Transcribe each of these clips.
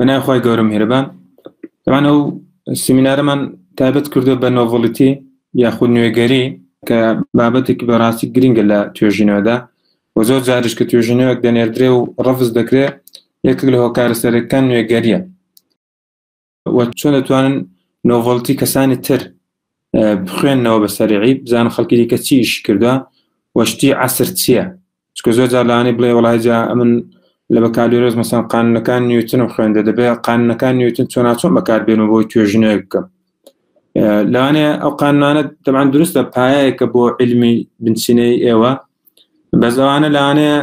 بنای خۆی گەورم هێرەبان طبعا ئەو سیمینارەمان تایبەت کردو بە نۆڤڵیتی یاخود نوێگەری کە بابەتێکی بەڕاستی گرنگە لە توێژینەوەدا و زۆر جاریش کە توێژینەوەک دەنێردرێ و ڕەفز دەکرێت یەکێک لە هۆکارە سەرەکیەکان نوێگەریە و چۆن دەتوانن نۆڤڵتی کەسانی تر بخوێننەوە بە سەریعی بزانن خەڵکی دیکە چی ئیش کردووە و شتی عەسر چییە چکە زۆر جار لەوانەیە بڵێ وەڵای جا ئەمن لە بەکالۆرۆز مەسەڵەن قانونەکان نیوتن و خوێندە دەبێت قانونەکان نیوتن چۆن بەکاربێنەوە بۆی توێژینەوە بکەم لەوانەیە ئەو قانونانە طبعا دروستە پایەیەکە بۆ علمی بنچینەی ئێوە بەس ئەوانە لەوانەیە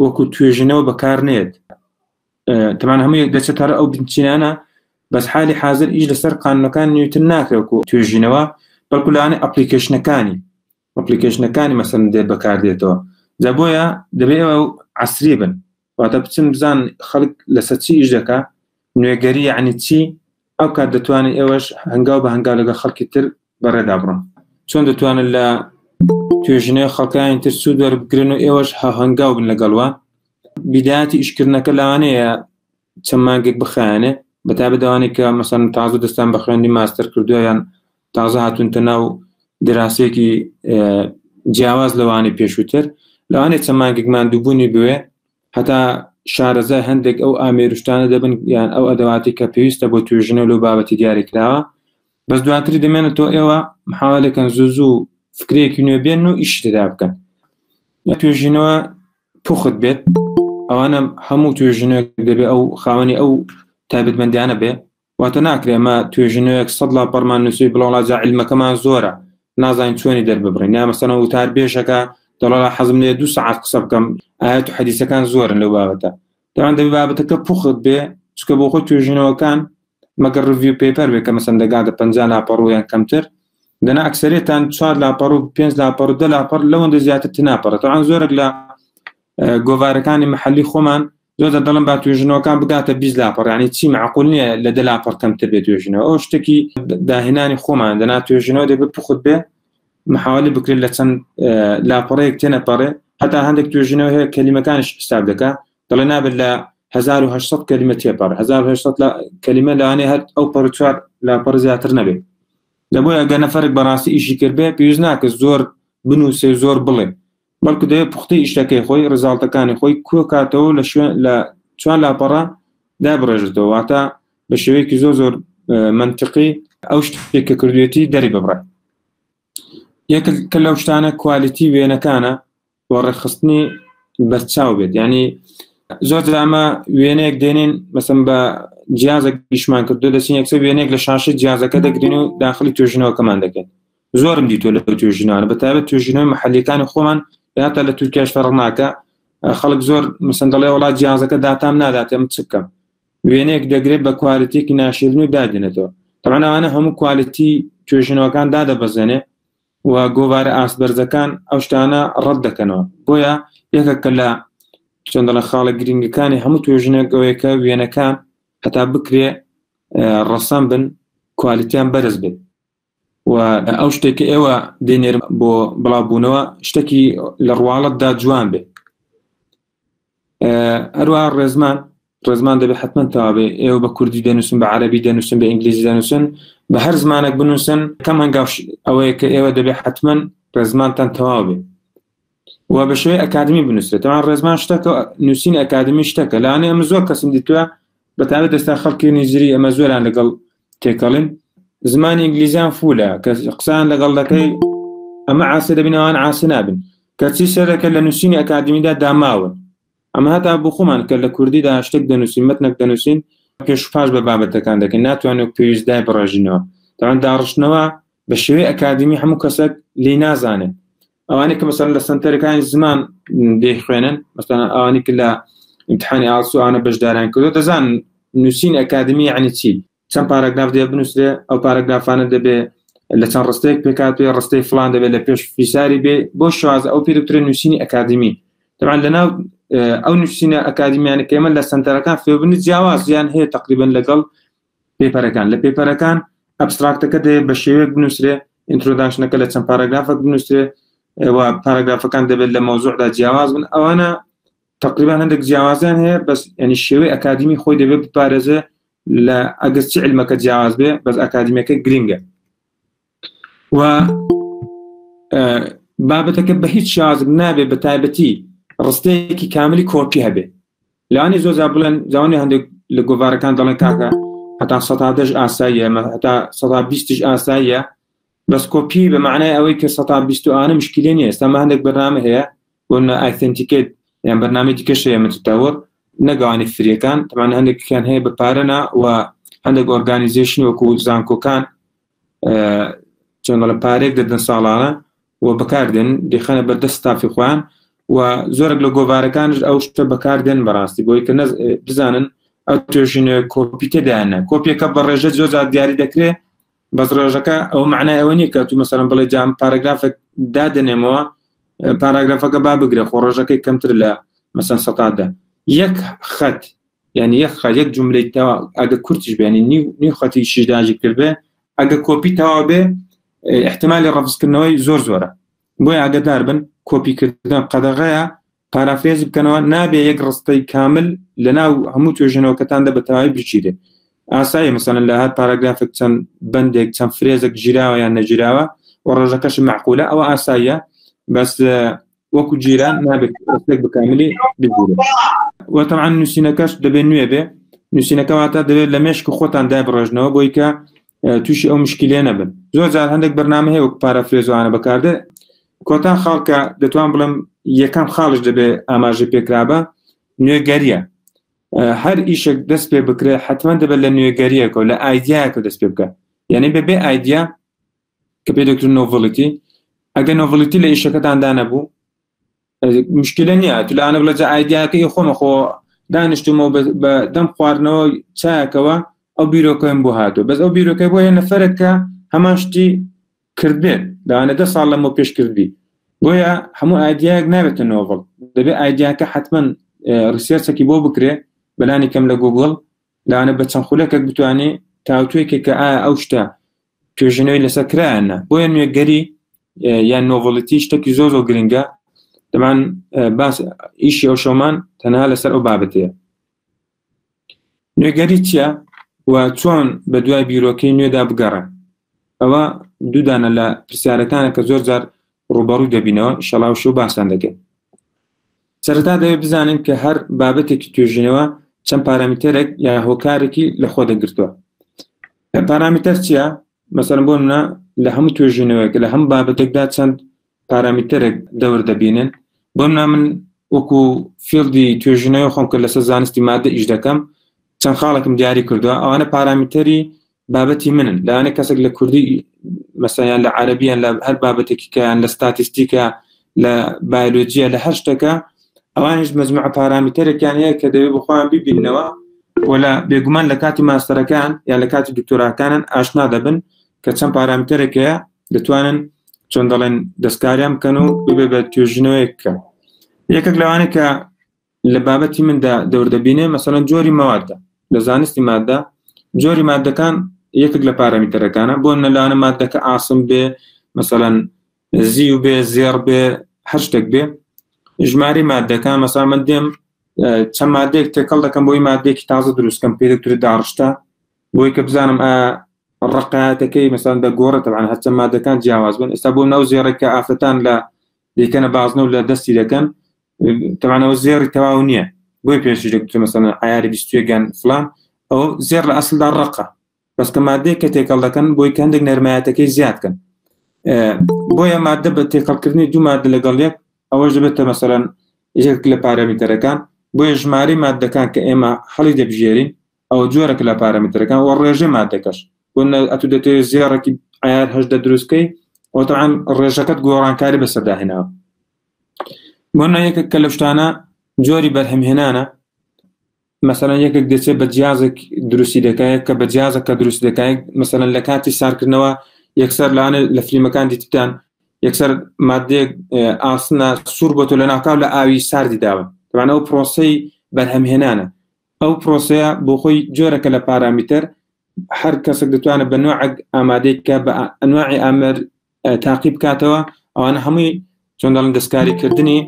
وەکو توێژینەوە بەکار نێت طبعا هەموو دەچێتە ئەو بنچینانە بەس حالی حاضر ئیش لەسەر قانونەکان نیوتن ناکرێت وەکو توێژینەوە بەڵکو لەوانەیە ئەپلیکیشنەکانی مەسەڵەن دێت بەکاردێتەوە جا بۆیە دەبێت ئێوە عەسری بن واتە بچن بزان خەڵک لەسەر چی ئیش دەکا نوێگەری یعنی چی ئەو کات دەتوانن ئێوەش هەنگاو بە هەنگاو لەگەڵ خەڵکی تر بەڕێدا بڕن چۆن دەتوانن لە توێژینەوەی خەڵکانی تر سوود وەربگرن و ئێوەش هەنگاو بن لەگەڵوە بیدایەتی ئیشکردنەکە لەوانەیە چەند مانگێک بخایەنێ بەتابەت ئەوانەی کە مەسەڵەن تازە دەستان بە خوێندنی ماستەر کردووە یان تازە هاتوونتە ناو دراسەیەکی جیاواز لەوانەی پێشووتر لەوانەیە چەند مانگێک ماندووبوونی بوێ هەتا شارەزای هەندێک ئەو ئامێروشتانە دەبن یان ئەو ئەدەواتی کە پێویستە بۆ توێژینەوە لەو بابەتی دیاریکراوە بەس دواتری دەمێنێتەوە ئێوە محاولەکەن زوو فکرەیەکی نوێ بێن و ئیش تێدا بکەن توێژینەوە پوخت بێت ئەوانە هەموو توێژینەوەک دەبێت ئەو خاوەنی ئەو تایبەتمەندیانە بێ واتە ناکرێ ئەمە توێژینەوەیەک 100 پەرمان نووسی بڵێ وڵا جا عیلمەکەمان زۆرە نازانین چۆنی دەرببڕین یا مەسەڵەن وتار بێژەکە دەڵێ حەزم لێ 2 ساعت قسە بکەم ئاەت و حەدیثەکان زۆرن لەو بابەتە دەوان دەبێت بابەتەکە پوخت بێ چکە بۆ خۆی توێژینەوەکان مەگەر ڕڤیو پێپەر بێ کە مەسەڵەن دەگاتە 50 لاپەڕۆ یان کەمتر دەنا ئەکسەرێتان 4 لاپەڕۆ 5 لاپەڕ و 10 لاپەڕ لەوەندە زیاتر تناپەڕێت طبعاً زۆرێک لە گۆڤارەکانی مەحەلی خۆمان زۆر دەڵێن با توێژینەوەکان بگاتە 20 لاپەڕ یعنی چی معقول نییە لە 10 لاپەڕ کەمتر بێت توێژینەوە ئەو شتێکی داهێنانی خۆمان دەنا توێژینەوە دەبێت پوخت بێ محاولە بکرێت لە چەند لاپەڕەیەک تێنەپەڕێ هەتا هەندێک توێژینەوە هەیە کەلیمەکانش حساب دەکا دەڵێ نابێت لە 1800 کەلیمە تێپەڕ 1800 کەلیمە لەوانەیە هەر ئەو پەڕ 4 لاپەڕ زیاتر نەبێت لەبۆیە ئەگەر نەفەرێک بەڕاستی ئیشی کرد بێ پێویست ناکە زۆر بنووسێ زۆر بڵێ بەڵکو دەبێت پوختی ئیشەکەی خۆی ڕزاڵتەکانی خۆی کوێ کاتەوە لە شوێن لە 4 لاپەڕە دابڕێژێتەوە واتە بە شێوەیەکی زۆر منطقی ئەو شتێک کە کردوێتی دەری ببڕێت یەکێک لەو شتانە کوالیتی وێنەکانە بۆ ڕێخستنی بەرچاو بێت یعنی زۆر ئەمە وێنەیەک دێنین مەسەڵەن بە جیازێک گیشمان کردو دەچین یەکسەر وێنەیەک لە شاشی جیازەکە دەگرین و داخلی توێژینەوەکەمان دەکەین زۆرم دیتۆ لە توێژینانە بەتایبەت توێژینەوەی مەحەلیەکانی خۆمان هاتە لە تورکیاش فەرق ناکە خەڵک زۆر مەسەڵەن دەڵێ وڵات جیازەکە داتام نادات ئەمە چ بکەم وێنەیەک دەگرێت بە کوالیتیەکی ناشرین و دادێنێتەوە طبعاً ئەوانە هەموو کوالیتی توێژینەوەکان دادەبەزێنێ و گۆڤارە ئاسبەرزەکان ئەو شتانە ڕەت دەکەنەوە بۆیە یەکێکە لە چۆن دەڵێن خاڵە گرنگەکانی هەموو توێژینەوەیەکە وێنەکان هەتا بکرێ ڕەسەم بن کوالیتیان بەرز بێت و ئەو شتێکی ئێوە دێنێر بۆ بڵاوبوونەوە شتێکی لە ڕواڵەتدا جوان بێت هەروە ڕێزمان دەبێت حتمەن تەواوێ ئێوە بە کوردی دەنووسن بە عەرەبی دەنووسن بە ئینگلیزی دەنووسن بە هەر زمانێک بنووسن کەم هەنگاو ئەوەیە کە ئێوە دەبێت حتمەن ڕێزمانتان تەواو بێت و بە شێوەی ئەکادمی بنووسێت تەوان ڕێزمان شتەکە نووسین ئەکادمی شتەکە لەوانەیە ئەمە زۆر کەسم دیتووە بەتابەت دەستا خەڵکی نیجری ئەمە زۆران لەگەڵ تێکەڵین زمانی ئینگلیزیان فولە کە قسان لەگەڵ دەکەی ئەمە عاسی دەبینەوەوان عاسی نابن کەچی سەرەکە لە نووسینی ئەکادمیدا داماون ئەمە هەتا بۆ خۆمان کە لە کوردیدا شتێک دەنووسین مەتنێک دەنووسین پێش پاش بە بابەتەکان دەکەین ناتوانێت پێویستدای بڕژینەوە تاوان داڕشتنەوە بە شێوەی ئەکادمی هەموو کەسێک لی نازانێت ئەوانەی کە مەسەڵەن لە سنتەرەکانی زمان دەیخوێنن مەسەڵەن ئەوانەی کە لە ئیمتحانی ئاسو ئەوانە بەشداریان کردو دەزانن نووسین ئەکادمی یعنی چی چەند پاراگراف دەبێت بنووسرێ ئەو پاراگرافانە دەبێت لە چەند ڕستەیەک پێکات پێ ڕستەی فلان دەبێت لە پێش فیساری بێ بۆ شوازە ئەو پێ دەکترێت نووسینی ئەکادمی طبعاً لەناو ئەو نووسینە ئەکادمیانە کە ئێمە لە سنتەرەکان فێربوونی جیاوازیان هەیە تقریباً لەگەڵ پێپەرەکان لە پێپەرەکان ئەبستراکتەکە دەبێت بە شێوەیەک بنووسرێ ئینترۆداکشنەکە لە چەند پاراگرافێک بنووسرێ و پاراگرافەکان دەبێت لە مەوزوعدا جیاواز بن ئەوانە تقریبا هەندێک جیاوازیان هەیە بەس ینی شێوەی ئەکادمی خۆی دەبێت بپارێزێ لا أجس علمك جواز به بس أكاديميك جرينجا و بابتك بهيت شاز نابي بتايبتي رستيكي كاملي كوبي هبه لاني زو زابلن زوني عندك لجوفار كان ضلن كاكا حتى 17 آسايا حتى 17 آسايا بس كوبي بمعنى أويك 17 أنا مشكلة استما عندك برنامج هي قلنا أثنتيكيت يعني برنامج كشيء متطور نقاني فريقان طبعا عندك كان هي ببارنا وعندك أورجانيزيشن وكو زانكو كان چۆن پارێک دەدەن ساڵانە و بەکاردێن دێخەنە بەردەستا فی خوان و زۆرێک لە گۆڤارەکانش ئەو شتە بەکاردێن بەڕاستی بۆی کە بزانن ئەو توێژینە کۆپی تێدایانە کۆپیەکە بە ڕێژە زۆر دیاری دەکرێت بەس ڕێژەکە ئەو معنای ئەوە نیە کە تو مەسەڵەن بڵێ جام پاراگرافێک دادنێمەوە پاراگرافەکە با بگرێ خۆ ڕێژەکەی کەمتر لە مەسەن سەتادا یەک خەت یعنی یەک خەت یەک جوملەی تەوا ئەگە کورتیش بێنی نیو خەتی شیداژی کرد بێ ئەگە کۆپی تەوا بێ احتمالي ڕەفزکردنەوەی زۆرە بۆی ئاگادار بن کۆپیکردن قەدەغەیە پارافرێز بکەنەوە نابێ یەک ڕستەی کامل لەناو هەموو توێژنەوەکەتاندا بەتەواوی بچیرێ ئاسایە مەسەڵەن لە هەر پاراگرافێک چەند بەندێک چەند فرێزێک ژیراوە یان نەژیراوە و ڕێژەکەش معقولە ئەوە ئاساییە بەس وەکو جیران نابێت ڕستێک بکاملی بگیرێت و تەمعان نووسینەکەش دەبێت نوێ بێ نووسینەکە واتە دەبێت لە مێشک خۆتان دای بڕێژنەوە بۆی کە تووشی ئەو مشکلێ نەبن زۆر جار هەندێک بەرنامە هەیە وەک پارافرێزوانە بەکاردێ کۆتان خاڵکە دەتوان بڵم یەکەم خاڵش دەبێ ئاماژەی پێکرابە نوێگەریە هەر ئیشێک دەست پێ بکرێ حتما دەبێت لە نوێگەریەکە و لە ئایدیایەکە دەست پێ بکە یعنی بەبێ ئایدیا کە پێ دەکتر نۆڤڵیتی ئەگە نۆڤڵیتی لە ئیشەکەتاندا نەبوو مشکلە نییە تو لەوانە بڵێ جا ئایدیاکەی خۆمە خۆ دانیشتمەوە بە دەم خواردنەوە چایەکەوە ئەو بیرۆکەم بۆ هاتووە بەس ئەو بیرۆکەی بۆ هەیە نەفەرێکە هەمان شتی کردبێت داوانە 10 ساڵ لەمە پێش کردبی بۆیە هەموو ئایدیایەک نابێتە نۆڤڵ دەبێت ئایدیاکە حتما ریسێرچێکی بۆ بکرێ بەلانی کەم لە گوگڵ لەوانە بە چەند خولەکێک بتوانێت تاوتوێکێک کە ئایا ئەو شتە توێژنەوەی لەسەر کرایانە بۆیە نوێگەری یان نۆڤڵیتی شتێکی زۆر گرنگە دەمان باس ئیشی ئەو شۆمان تەنها لەسەر ئەو بابەتەیە نوێگەری چییە و چۆن بە دوای بیرۆکەی نوێدا بگەڕن ئەوە دوودانە لە پرسیارەکانە کە زۆر جار ڕوبەڕووی دەبینەوە ئینشەڵا و شەو باسان دەکەین سەرەتا دەوێت بزانین کە هەر بابەتێکی توێژینەوە چەند پارامترێک یا هۆکارێکی لە خۆ دەگرتووە پارامتر چییە مەسەڵەن بۆ منە لە هەموو توێژینەوەیەک لە هەموو بابەتێکدا چەند پارامترێک دەور دەبینن بۆ منە من وەکو فیلدی توێژینەوە خۆم کە لەسەر زانستی مادە ئیش دەکەم چەند خاڵێکم دیاری کردووە ئەوانە پارامتری بابەتی منن لەوانە کەسێک لە کوردی مەسەڵەن لە عەرەبیان لە هەر بابەتێکی کەیان لە ستاتیستیکە لە بایۆلۆجیە لە هەر شتێکە ئەوانش مەجموعە پارامترێکیان هەیە کە دەوێت بخۆیان ببیننەوە ولا بێگومان لە کاتی ماستەرەکان یان لە کاتی دکتۆراکانن ئاشنا دەبن کە چەند پارامترێک هەیە دەتوانن چۆن دەڵێن دەستکاریان بکەن و ببێ بە توێژینەوەیەک بکەن یەکێک لەوانە کە لە بابەتی مندا دەوردەبینێ مەسەڵەن جۆری مەوادە لە زانستی مادە جۆری مادەکان یەکێک لە پارامترەکانە بۆ نەلانە مادەکە ئاسم بێ مەسەڵەن زی و بێ زێر بێ هەر شتێک بێ ژماری مادەکان مەسەڵەن من دێم چەند مادەیەک تێکەڵ دەکەم بۆی مادەیەکی تازە دروستکەم پێ دەکتوێت داڕشتە بۆی کە بزانم ڕقاتەکەی مەسەڵەن دەگۆڕێت تەبعاً هەرچەند مادەکان جیاواز بن ئێستا بۆ نەو زێڕێکە ئافرەتان لە دیکەنە بازنە و لە دەستی دەکەن تەبعاً ئەوە زێڕی تەواو نییە بۆی پێشی دەکتوێت مەسەڵەن عیاری 21 گان فلان ئەو زێر لە ئەسڵدا ڕقە بەس کە مادەیە کە تێکەڵ دەکەن بۆی کە هەندێک نەرمایەتەکەی زیادکەن بۆیە مادە بە تێکەڵکردنی دوو مادە لەگەڵ یەک ئەوەش دەبێتە مەسەڵەن یەک لە پارامترەکان بۆیە ژماری مادەکان کە ئێمە هەڵی دەبژێرین ئەو جۆرەك لە پارامترەکان و ڕێژەی مادەکەش بۆ ئەتو دەتوێت زێڕێکی عیار 8 دروستکەی وتەعاً ڕێژەکەت گۆڕانکاری بەسەرداهێناوە بۆ یەکێک کە لە شتانە جۆری بەرهەمهێنانە مەسەڵەن یەکێک دەچێت بە جیازێک دروستی دەکایە کە بە جیازە کە دروست دەکایە مەسەڵەن لە کاتی سارکردنەوە یەکسەر لەوانە لە فلیمەکان دیتان یەکسەر مادەیەک ئاسنە سوور بۆ تۆ لە ناکاو لە ئاوی ساردی داون تەبعاً ئەو پرۆسەی بەرهەمهێنانە ئەو پرۆسەیە بۆ خۆی جۆرەکە لە پارامتر هەر کەسێک دەتوانێت بە نوعێک ئامادەی کە بە ئەنواعی ئامر تاقی بکاتەوە ئەوانە هەمووی چۆن دەڵێن دەستکاریکردنی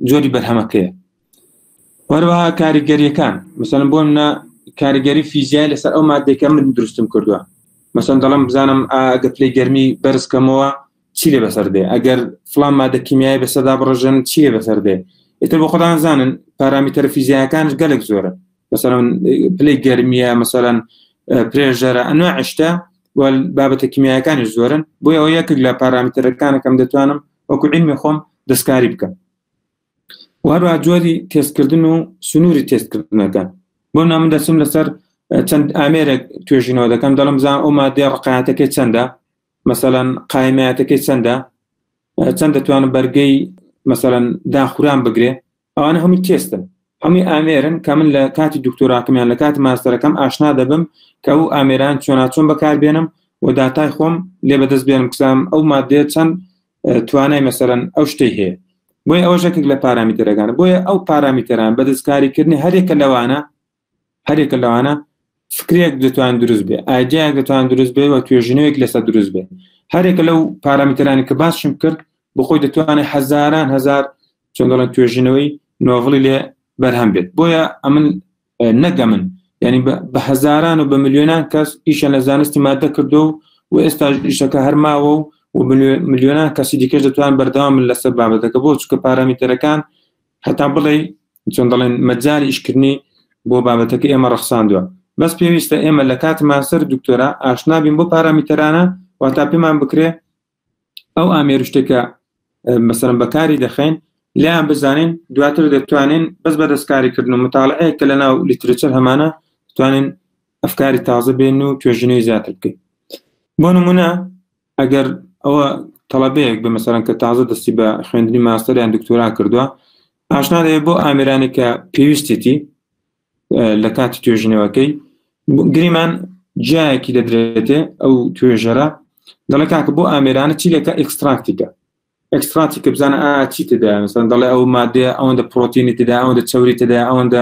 جۆری بەرهەمەکەیە وەروەها کاریگەریەکان مەسەڵەن بۆ منە کاریگەری فیزیای لەسەر ئەو مادەیەکە من دروستم کردووە مەسەڵەن دەڵێم بزانم ئەگە پلەی گەرمی بەرزکەمەوە چی لێ بەسەر دێ ئەگەر فڵان مادە کیمیایی بەسەردا بڕژن چی لێ بەسەر دێ ئیتر بۆ خۆتان زانن پارامترە فیزیایەکانش گەلێک زۆرە مەسەڵەن پلەی گەرمیە مەسەڵەن پرێژەرە ئەنواع شتە بابەتە کیمیایەکانیش زۆرن بۆیە ئەوە یەکێک لە پارامترەکانەکەم دەتوانم وەکو عیلمی خۆم دەستکاری بکەم وهروە جۆری تێستکردن و سنووری تێستکردنەکە بۆ من دەچم لەسەر چەند ئامێرێک توێژینەوە دەکەم دەڵم زان ئەو مادەی ڕقایەتەکەی چەندە مەسەڵەن قایمەتەکەی چەندە چەند دەتوانم بەرگەی مەسەڵەن داخوران بگرێ ئەوانە هەمووی تێستن هەمووی ئامێرن کە من لە کاتی دکتۆراکەمیان لە کاتی ماستەرەکەم ئاشنا دەبم کە ئەو ئامێران چۆن بەکاربێنم و داتای خۆم لێ بەدەست بێنم کسام ئەو مادەیە چەند توانای مەسەڵەن ئەو شتەی هەیە بۆیە ئەوە ژەکێک لە پارامترەکانە بۆیە ئەو پارامتران بەدەستکاریکردنی هەرێکە لەوانە فکرێک دەتوان دروست بێ ئایدیایەک دەتوان دروست بێ و توێژینەوەیەک لەسەر دروست بێ هەرێکە لەو پارامترانی کە باسشم کرد بۆ خۆی دەتوانێت هەزاران هەزار چۆن دەڵێن توێژینەوەی نۆڤڵی لێ بەرهەم بێت بۆیە ئەمن نەگەمن یعنی بە هەزاران و بە ملیۆنان کەس ئیشە لە زانستی مادە کردو و ئێستا ئیشەکە هەرماوە و ملیۆنان کەسی دیکەش دەتوان بەردەوام لەسەر بابەتەکە بۆ چکە پارامترەکان هەتا بڵێ چۆن دەڵێن مەجاری ئیشکردنی بۆ بابەتەکە ئێمە ڕەخساندووە بەس پێویستە ئێمە لە کات ماسەر دکتۆرا ئاشنابین بۆ پارامترانە واتا پێمان بکرێ ئەو ئامێر شتێکە مەسەڵەن بەکاری دەخەین لیان بزانین دواتر دەتوانین بەس بە دەستکاریکردن و مطالعەیە کە لەناو لیترچەر هەمانە دەتوانین ئەفکاری تازە بێن و توێژینەوەی زیاتر بکەین بۆ نمونە ئەگەر ئەوە تەڵەبەیەک بە مەسەڵەن کە تازە دەستی بە خوێندنی ماستەر یان دکتۆرا کردووە ئاشنا دەبێت بۆ ئامێرانی کە پێویستێتی لە کاتی توێژینەوەکەی گریمان جایەکی دەدرێتێ ئەو توێژەرە دەڵێ کاکە بۆ ئامێرانە چی لەکە ئەکستراکتیکە بزانە چی تدا مثلا دەڵێ ئەو مادەیە ئەوەندە پرۆتینی تدا ئەوەندە چەوری تدا ئەوەندە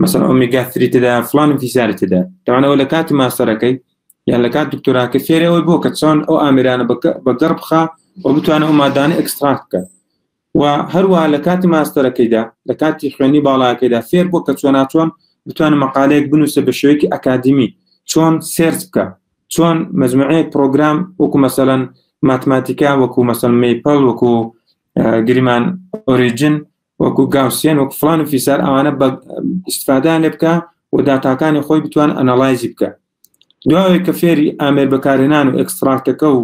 مثلا ئۆمێگا 3 تدا فلان فیزاری تدا دەوانەوە لە کاتی ماستەرەکەی یان لە کات دکتۆراکە فێرەوەی بۆ کە چۆن ئەو ئامێرانە بەگەڕ بخا و بتوانە ئەو مادانە ئەکستراکت بکە و هەروە لە کاتی ماستەرەکەیدا لە کاتی خوێنی باڵاکەیدا فێر بۆ کە چۆن بتوانە مەقالەیەک بنووسە بە شێوەیەکی ئەکادمی چۆن سێرچ بکە چۆن مەجموعەیە پرۆگرام وەکو مەسەڵەن ماتماتیکا وەکو مەسەڵەن مەیپڵ وەکو گریمان ئۆریجن وەکو گاوسیان وەکو فلان و فیسار ئەوانە بە ئیستفادەیان لێ بکە و داتاکانی خۆی بتوان ئەناڵایزی بکە دوای کە فێری ئامێر بەکارهێنان و ئەکستراکتەکە و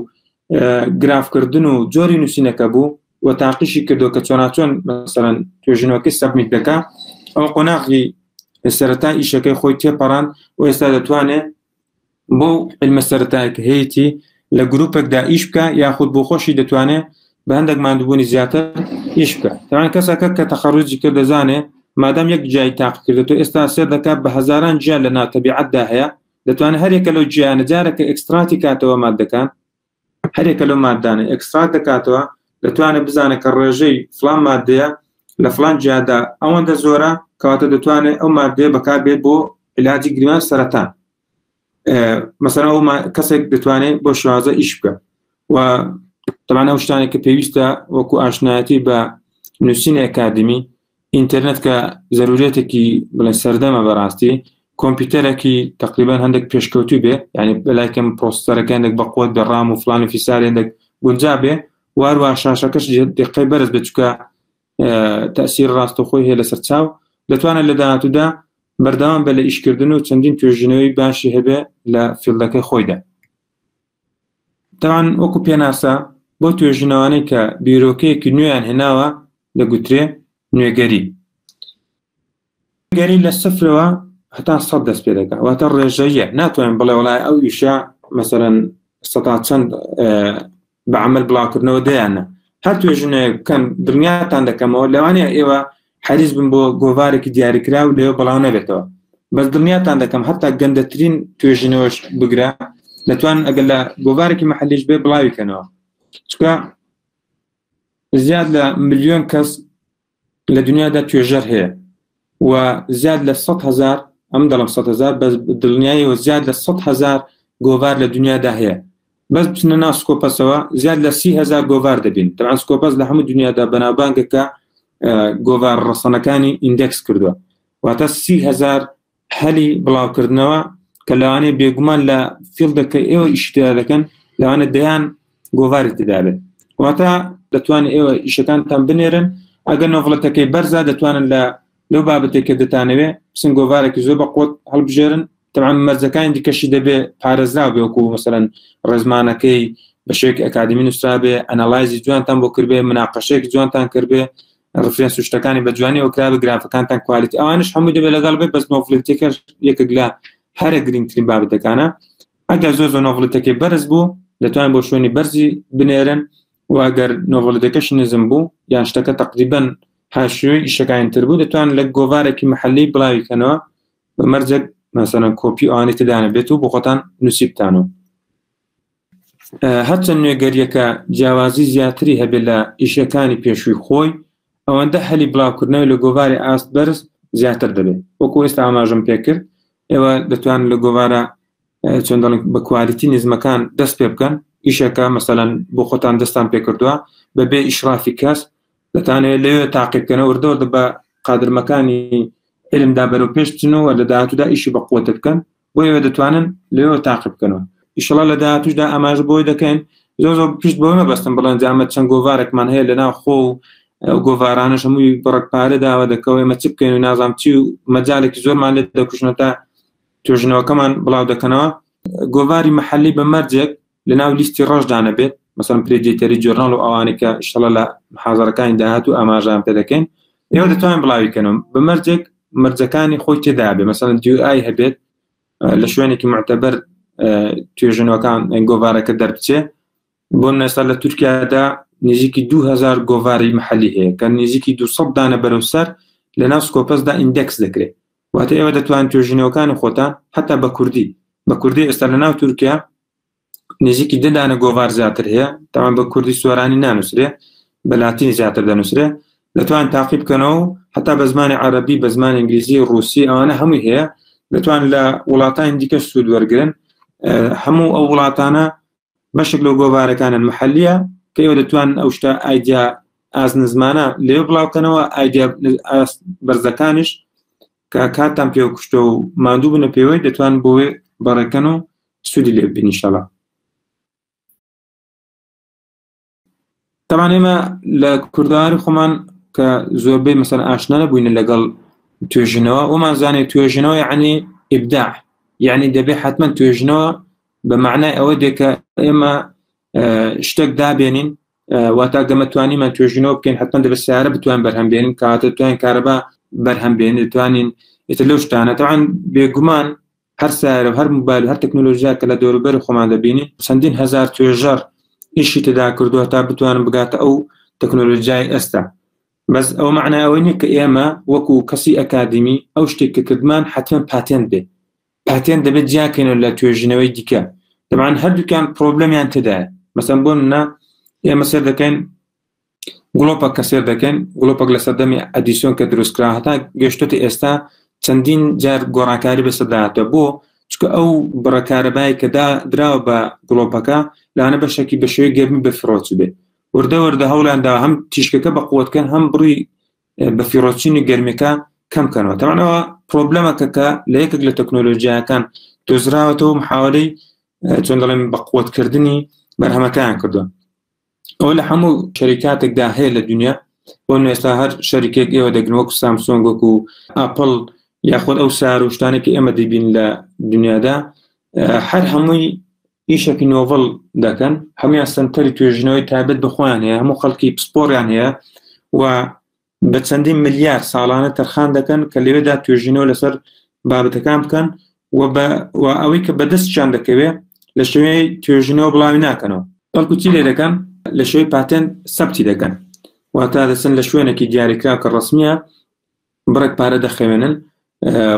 گرافکردن و جۆری نووسینەکە بوو و تاقیشی کردو کە چۆن مەسەڵەن توێژینەوەکەی سەبمیت دەکا ئەو قۆناغی سەرەتا ئیشەکەی خۆی تێپەڕان و ئێستا دەتوانێت بۆ علمە سەرەتایەک هەیەی لە گروپێکدا ئیش بکە یاخود بۆ خۆشی دەتوانێت بە هەندێک ماندووبوونی زیاتر ئیش بکە تاوان کەسەکە کە تەخەڕوجی کرد دەزانێت مادام یەک جای تاقی کردێتەوە ئێستا سێر دەکات بە هەزاران جیا لە ناوتەبیعەتدا هەیە دەتوانێت هەرێکە لەو جیانە جارێکە ئەکستراتی کاتەوە مادەکان هەرێکە لەو مادانە ئەکسترات دەکاتەوە دەتوانێت بزانێت کە ڕێژەی فلان مادەیە لە فلان جیادا ئەوەندە زۆرە کەواتە دەتوانێت ئەو مادەیە بەکاربێت بۆ علاجی گریمان سەرەتان مثلا ئەو کەسێک دەتوانێت بۆ شوازە ئیش بکە و طبعا ئەو شتانێک کە پێویستە وەکو ئاشنایەتی بە نووسینی ئەکادمی ئینتەرنێت کە ضرورێتێکی بڵێ سەردەمە بەڕاستی کۆمپیوتەرێکی تقریبان هەندێک پێشکەوتوی بێ یعنی بەلایکەم پرۆسەسەرەکە هەندێک بەقوت بە ڕام و فلان و فیساری هەندێک گونجا بێ واروە شاشەکەش دقەی بەرز بێت چکە تەسیر ڕاستەخۆی هەیە لەسەر چاو دەتوانێت لە داهاتوودا بەردەوام بە لە ئیشکردن و چەندین توێژینەوەی باشی هەبێ لە فیلدەکەی خۆیدا تاوان وەکو پێناسا بۆ توێژینەوانەی کە بیرۆکەیەکی نوێیان هێناوە دەگوترێ نوێگەری لە سفرەوە هەتا 100 دەست پێ دەکات واتە ڕێژەیە ناتوانین بڵێ وڵای ئەو ئیشە مەسەڵەن سەتا چەند بە عەمەل بڵاوکردنەوە دەیانە هەر توێژینەیەکەم دڵنیاتان دەکەمەوە لەوانەیە ئێوە حەریز بن بۆ گۆڤارێکی دیاریکرا و لێوە بەڵاو نەبێتەوە بەس دڵنیاتان دەکەم هەتا گەندەترین توێژینەوەش بگرە دەتوان ئەگەر لە گۆڤارێکی مەحەلیش بێ بڵاویکەنەوە چکە زیاد لە ملیۆن کەس لە دنیادا توێژەر هەیە و زیاد لە 100,000 ئەم دەڵم 100,000 بەس دڵنیاییەوە زیاد لە 100,000 گۆڤار لە دنیادا هەیە بەس بچنە ناو سکۆپەسەوە زیاد لە 30,000 گۆڤار دەبین طبعاً سکۆپەس لە هەموو دنیادا بەناوبانگەکە گۆڤار ڕەسەنەکانی ئیندێکس کردووە واتە 30,000 هەلی بڵاوکردنەوە کە لەوانەیە بێگومان لە فیلدەکە ئێوە ئیشتیا دەکەن لەوانە دەیان گۆڤاری تدابێت واتە دەتوانێت ئێوە ئیشەکانتان بنێرن ئەگەر نۆڤڵەتەکەی بەرزە دەتوانن لەو بابەتێکە دەتانەوێت بسن گۆڤارێکی زۆر بە قوت هەڵبژێرن تەمان مەرجەکانی دیکەشی دەبێ پارێزراو بێ وەکو مەسەلەن ڕێزمانەکەی بە شێوەیەکی ئەکادمی نووسرابێ ئەنەڵایزی جوانتان بۆ کردبێ مناقەشەیەکی جوانتان کردبێ ڕفرێنس شتەکانی بە جوانی وەکرابێ گرافەکانتان کوالیتی ئەوانش هەموو دەبێت لەگەڵ بێت بەس نۆڤڵەتێکە یەکێک لە هەرە گرنگترین بابەتەکانە ئەگەر زۆر نۆڤڵەتەکەی بەرز بوو دەتوانن بۆ شوێنی بەرزی بنێرن و ئەگەر نۆڤڵەتەکەش نزم بوو یان شتەکە تەقریبەن هاشووی ئیشەکانی تر بوو دەتوان لە گۆڤارێکی محەلی بڵاویکەنەوە بە مەرجێک مەسەلەن کۆپی ئەوانەی تدانە بێت و بۆ خۆتان نووسیبتانەوە هەرچەند نوێگەریەکە جیاوازی زیاتری هەبێت لە ئیشەکانی پێشووی خۆی ئەوەندە هەلی بڵاوکردنەوەی لە گۆڤاری ئاست بەرز زیاتر دەبێت وەکو ئێستا ئاماژەم پێکرد ئێوە دەتوان لە گۆڤارە چۆن دەڵێن بە کوالیتی نزمەکان دەست پێ بکەن ئیشەکە مەسەلەن بۆ خۆتان دەستان پێکردووە بەبێ ئیشرافی کەس دەتانێت لەوێ تاقیبکەنەوە وردەوردە بە قادرمەکانی علمدا بەرەو پێش بچنەوە لە داهاتوودا ئیشی بە قووەتە بکەن بۆ ئێوە دەتوانن لەوێ تاقیب بکەنەوە ئیشەڵا لە داهاتووشدا ئاماژە بۆی دەکەین زۆر پشت بۆی مەبەستن بڵێن جامە چەند گۆڤارێکمان هەیە لەناو خۆ و گۆڤارانەش هەمووی بڕکپارە داوا دەکەوە ئێمە چ بکەین و نازام چی و مەجالێکی زۆرمان لێت دەکوشنەوە تا توێژنەوەکەمان بڵاو دەکەنەوە گۆڤاری محەلی بە مەرجێک لەناو لیستی ڕۆژدانە بێت مەسەڵەن پرێدیتەری جۆرناڵ و ئەوانەی کە ئیشەڵا لە محازەرەکانی داهاتوو ئاماژەیان پێ دەکەین ئێوە دەتوانن بڵاویکەنەوە بە مەرجێک مەرجەکانی خۆی تێدا بێ مەسەڵەن DOI هەبێت لە شوێنێکی معتەبەر توێژنەوەکان گۆڤارەکە دەربچێ بۆ ئێستا لە تورکیادا نزیکی 2000 گۆڤاری محەلی هەیە کە نزیکی 200 دانە بەرەوسەر لە ناو سکۆپەسدا ئیندێکس دەکرێت واتە ئێوە دەتوانن توێژنەوەکانی خۆتان حتا بە کوردی ئێستا لە ناو تورکیا نزیکی 10 دانە گۆڤار زیاتر هەیە تاوان بە کوردی سوارانی نانووسرێ بە لاتینی زیاتر دەنووسرێ دەتوان تاقیب بکەنەوە حتا بە زمانی عەرەبی بە زمانی ئینگلیزی ڕووسی ئەوانە هەمووی هەیە دەتوان لە وڵاتانی دیکە سوود وەرگرن هەموو ئەو وڵاتانە بەشێک لەو گۆڤارەکانن محەلیە کە ئێوە دەتوان ئەو شتە ئایدیا ئازن زمانە لێ بڵاوکەنەوە ئایدیا بەرزەکانش کە کاتان پێ کوشتە و ماندوو بنە پێوەی دەتوان بۆی بەڕێکەن و سوودی لێ ببین ئینشەڵا تەمان ئێمە لە کورداری خۆمان کە زۆربەی مەسەن ئاشنا نەبووینە لەگەڵ توێژنەوە ومان زانێت توێژنەوە یعنی ئیبداع یعنی دەبێت حتمما توێژنەوە بە معنای ئەوە دێکە ئێمە شتێک دابێنین واتە گەمەتوانیمان توێژنەوە بکەین حتمما دەبێت سیارە بتوان بەرهەمبێنین کاتە توانین کارەبا بەرهەمبێنین دەتوانین ئێتر لەو شتانە تەوان بێگومان هەر سیارە هەر موبایل هەر تەکنۆلۆژیا کە لە دەوروبەر خۆمان دەبینین چەندین هەزار توێژەر ئیشی تدا کردووە تا بتوانم بگاتە ئەو تەکنۆلۆژیای ئێستا بەس ئەو معنای ئەوەی نییە کە ئێمە وەکو کەسی ئەکادمی ئەو شتێک کە کردمان حتمما پاتێنت بێ پاتێن دەبێت جیاکەینەوە لە توێژنەوەی دیکە دەبان هەردووکیان پرۆبلەمیان تدایە مەسەن بۆ منە ئێمە سێر دەکەین گڵۆپەک کە سێر دەکەین گڵۆپەک لە سەردەمی ئەدیسیۆن کە دروستکرا هەتا گەشتۆتی ئێستا چەندین جار گۆڕانکاری بەسەرداهاتوە بۆ چکە ئەو بڕەکارەبای کە دراوە بە گڵۆپەکە لەوانە بەشێکی بە شێوەی گەرمی بە فیرۆچ بێ وردە هەوڵیاندا هەم تیشکەکە بە قووەتکەن هەم بڕی بە فیرۆچینی گەرمەکە کەمکەنەوە تەمانەوە پرۆبلەمەکە کە لە یەکێک لە تەکنۆلۆژیاکان دۆزراوەتەوە محاولەی چۆن دەڵێن بە قووەتکردنی بەرهەمەکەیان کردووە ئەوە لە هەموو شەریکاتێکدا هەیە لە دنیا بۆ ئێستا هەر شەریکێک ئێوە دەگرن وەکو سامسۆنگ وەکو ئاپڵ یاخود ئەو سار و شتانێکی ئێمە دەبین لە دنیادا هەر هەمووی ئیشێکی نۆڤڵ دەکەن هەمویان سنتەری توێژنەوەی تایبەت بخۆیان هەیە هەموو خەڵکی پسپۆڕیان هەیە و بە چەندین ملیار ساڵانە تەرخان دەکەن کە لەوێدا توێژینەوە لەسەر بابەتەکان بکەن و ئەوەی کە بەدەستیان دەکەوێت لە شوێی توێژینەوە بڵاوی ناکەنەوە بەڵکو چی لێ دەکەن لە شوێی پاتێن سەبتی دەکەن واتە دەچن لە شوێنێکی دیاریکرا کە ڕسمیە بڕێک پارە دەخەوێنن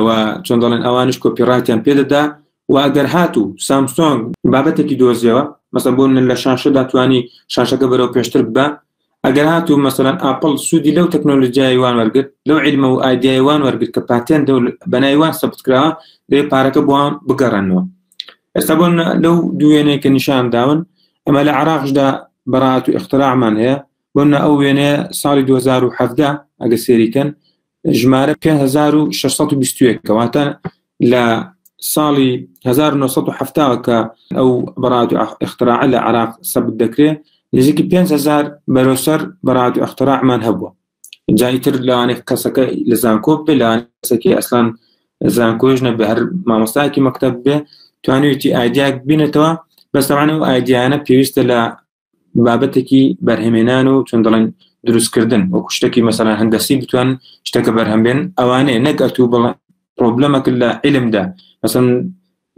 و چۆن دەڵێن ئەوانش کۆپیڕایتیان پێدەدا و ئەگەر هاتوو سامسۆنگ بابەتێکی دۆزیەوە مەسەڵەن بۆ لە شاشەدا توانی شاشەکە بەرەو پێشتر بە ئەگەر هاتوو مەسەڵەن ئاپڵ سوودی لەو تەکنۆلۆژیای وان وەرگرت لەو عیلمە و ئایدیای وان وەرگرت کە پاتێن بەناوی وان سەبتکراوە دەبێ پارەکە بۆیان بگەڕێنەوە ئێستا بۆ لەو دووێنەیە کە نیشان داون ئەمە لە عێراقشدا بەڕات و اختراعمان هەیە بۆ ئەو وێنەیە ساڵی 2017 ئەگە سێریکەن ژمارە 5621 کەواتە لە ساڵی 1970 کە ئەو بەڕات و اختراع لە عراق سەبت دەکرێت نزیکی 5,000 بەرەوسەر بەڕات و اختراعمان هەبووە. جایتر لەوانێ کەسەکە لە زانکۆ بێ لەوانێ کەسێکی ئەسلان زانکۆژ نەبێ هەر مامۆستایەکی مەکتەب بێ توانێتی ئایدیاک بینێتەوە بەس تەوانێ و ئایدیانە پێویستە لە بابەتێکی بەرهەمێنان و چۆن دەڵێن دروستکردن وەکو شتێکی مەسەلەن هەندەسی بتوان شتێکە بەرهەمبێن ئەوانەیە نەک ئەتوو بڵێ پرۆبلەمەکە لە عیلمدا مەسەن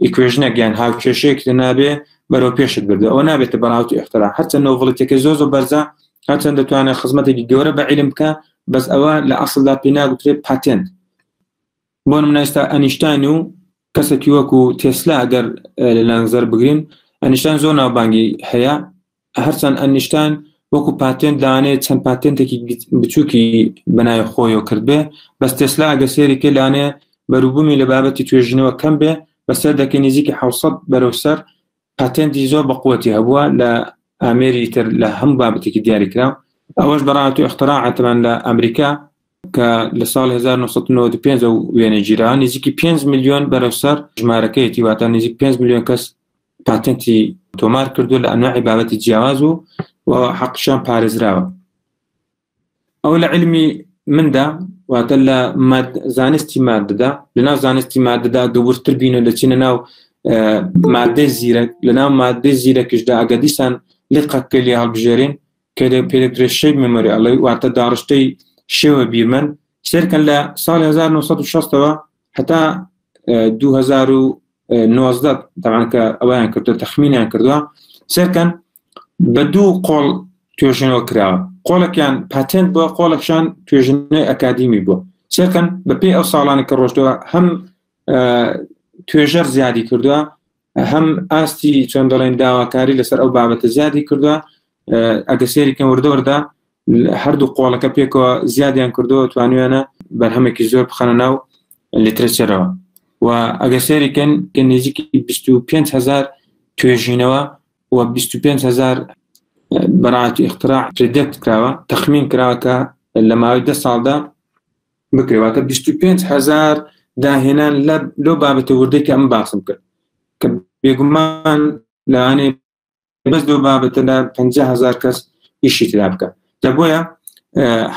ئیکوێژنێک یان هاوکێشەیەک نابێ بەرەو پێشت بردە ئەوە نابێتە بەڕاوتی اختراع هەرچەند نۆڤڵەتێکە زۆر بەرزە هەرچەند دەتوانێت خزمەتێکی گەورە بە عیلم بکە بەس ئەوە لە ئەسڵدا پێ ناگوترێت پاتێنت. بۆ نمونە ئێستا ئەنیشتاین و کەسێکی وەکو تێسلا ئەگەر لەنظەر بگرین ئەنیشتاین زۆر ناوبانگی هەیە هەرچەند ئەنیشتاین وەکو پاتێنت لەوانەیە چەند پاتێنتێکی بچووکی بەناوی خۆیەوە کرد بێ بەس تێسلا ئەگە سێریکە لەوانەیە بەروبوومی لە بابەتی توێژینەوە کەم بێ بەسەر دەکەی نزیکی 700 بەرەوسەر پاتێنتی زۆر بەقوەتی هەبووە لە ئامێری تر لە هەموو بابەتێکی دیاریکراو ئەوەش بەڕات و اختراعاتمان لە ئەمریکا کە لە ساڵ 1995 وێنە گیران نزیکی 5 میلیۆن بەرەوسەر ژمارەکەیەتی واتە نزیک 5 میلیۆن کەس پاتێنتی تۆمار کردو لە ئەنواعی بابەتی جیاواز و حەقیشان پارێزراوە. ئەو لە علمی مندا واتە لە زانستی مادەدا لەناو زانستی مادەدا گەورتر بینە دەچینە ناو مادەی زیرەک لەناو مادەی زیرەکشدا ئەگە دیسان لقەکەلی هەڵبژێرین کە پێدەکرێت شەی مێمۆری ئەڵێ واتە داڕشتەی شێوە بیرمەن سێرکەن لە ساڵی 1960ەوە هەتا 2019 تەمان کە ئەویان کردو تەخمینیان کردووە سێرکەن بە دوو قۆڵ توێژینەوە کراوە قۆڵێکیان پاتێنت بووە قۆڵێکشان توێژینەوەی ئەکادیمی بووە سێرکەن بەپێی ئەو ساڵانی کە ڕۆشتەوە هەم توێژەر زیادی کردووە هەم ئاستی چۆن دەڵێن داواکاری لەسەر ئەو بابەتە زیادی کردووە ئەگە سێریکەن وردەوەردا هەردوو قۆڵەکە پێکەوە زیادیان کردووە توانوێنە بەرهەمێکی زۆر بخەنە ناو لیترەچەرەوە و ئەگە سێریکەن کە نزیکی 25,000 توێژینەوە و 25,000 بەڕاتی اختراع پرێدکت کراوە تەخمین کراوەکە لە ماوەی 10 ساڵدا بکرێواتە 25,000 داهێنان لەو بابەتە وردەی کە ئەم باسم کرد کە بێگومان لەوانەیە بەس لەو بابەتە لە 50,000 کەس ئیشی تدا بکە لە بۆیە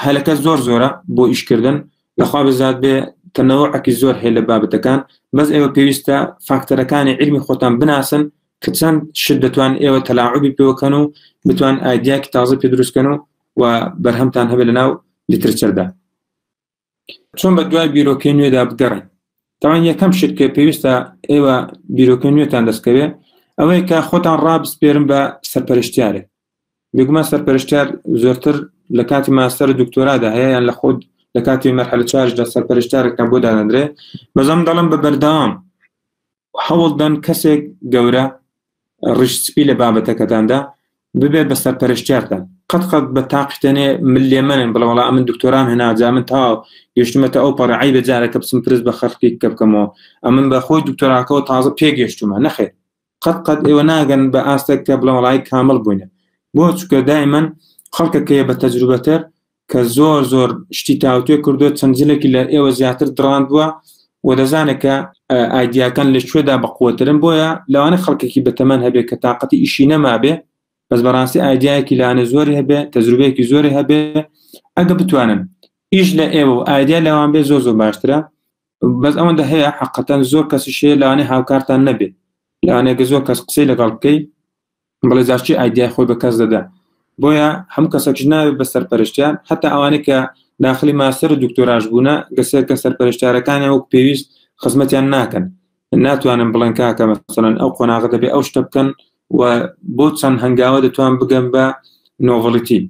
هەلەکە زۆر زۆرە بۆ ئیشکردن لەخوا بزات بێ تەنەوعێکی زۆر هەیە لە بابەتەکان بەس ئێوە پێویستە فاکتەرەکانی علمی خۆتان بناسن کە چەند شت دەتوان ئێوە تەلاعوبی پێوەکەن و بتوان ئایدیاکی تازە پێ دروستکەن و بەرهەمتان هەبێت لەناو لیترچەردا چۆن بە دوای بیرۆکەی نوێدا بگەڕین. تاوان یەکەم شت کە پێویستە ئێوە بیرۆکەی نوێتان دەستکەوێت ئەوەی کە خۆتان ڕابسپێرن بە سەرپەرشتیارێک بێگومان سەرپەرشتیار زۆرتر لە کاتی ماستەر دکتۆرادا هەیە یان لە خۆت لە کاتی مەرحلە 4دا سەرپەرشتیارێکتان بۆ دادەنرێ بەزەم دەڵم بە بەردەوام هەوڵدان کەسێک گەورە ڕشتسپی لە بابەتەکەتاندا ببێت بە سەرپەرشتیارتان قەت بە تاقیتەنێ ملێمەن بڵە وڵا من دکتۆرام هێنا جا من تاو گەشتمەتە ئەو پەڕعی بەجارەکە بچم پرس بە خەرقی کە بکەمەوە ئەمن بە خۆی دکتۆراکەەوە تازە پێگەشتومە نەخێر قەت ئێوە ناگەن بە ئاستێک کە بڵە وڵای کامل بووینە بۆ چکە دائیمەن خەڵکەکەیە بە تەجروبەتر کە زۆر زۆر شتی تاوتوێ کردو چەندجلێکی لە ئێوە زیاتر دڕاند بووە و دەزانێت کە ئایدیاکان لە شوێدا بەقوترن بۆیە لەوانە خەڵکێکی بەتەمەن هەبێت کە تااقەتی ئیشی نەمابێ بەس بەڕاستی ئایدیایەکی لاانە زۆری هەبێ تەجروبەیەکی زۆری هەبێ ئەگە بتوانن ئیش لە ئێوە و ئایدیا لەوان بێ زۆر زۆر باشترە بەس ئەوەندە هەیە حقەتەن زۆر کەسیشەیە لەوانەیە هاوکارتان نەبێت لەوانەیە زۆر کەس قسەی لەگەڵ بکەی بەڵێ زارچی ئایدیای خۆی بە کەس دەدا بۆیە هەموو کەسێکش ناوێت بە سەرپەرشتیان حتا ئەوانەی کە داخلی ماستەر و دکتۆراژ بوونە گەسێرکە سەرپەرشتیارەکانی وەک پێویست خزمەتیان ناکەن ناتوانن بڵێن کاکە مەسەڵەن ئەو قۆناغە دەبێ ئەو شتە بکەن و بۆ چەند هەنگاوە دەتوان بگەن بە نۆڤڵیتی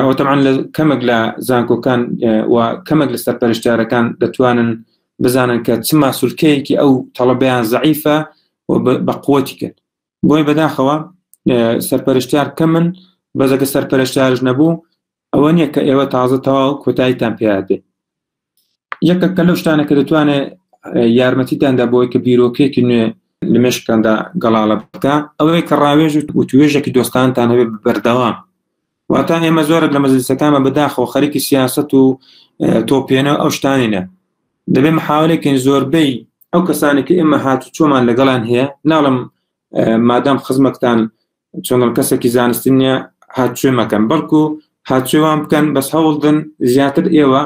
ئەو تەمان لە کەمێک لە زانکۆکان و کەمێک لە سەرپەرشتیارەکان دەتوانن بزانن کە چ ماسوولکەیەکی ئەو تەڵەبەیان زەعیفە و بە قووەتی کرد بۆی بەداخەوە سەرپەرشتیار کەمن بەزەکە سەرپەرشتیارش نەبوو ئەوە نییە کە ئێوە تازە تەواو کۆتاییتان پێیان بێت یەکێکە لەو شتانە کە دەتوانێت یارمەتیتاندا بۆی کە بیرۆکێکی نوێ لە مێشکاندا گەڵاڵە بکە ئەوەی کە ڕاوێژ و توێژێکی دۆستانتان هەبێت بەردەوام واتان ئێمە زۆرت لە مەجلیسەکانمە بەداخەوە خەریکی سیاست و تۆپێنە ئەو شتانینە دەبێت محاولێکین زۆربەی ئەو کەسانی کە ئێمە هاتوچۆمان لەگەڵان هەیە ناڵم مادام خزمەتتان چۆنڵ کەسێکی زانستی نیە هاتوێ مەکەن بەڵکو هاتوێوان بکەن بەس هەوڵدن زیاتر ئێوە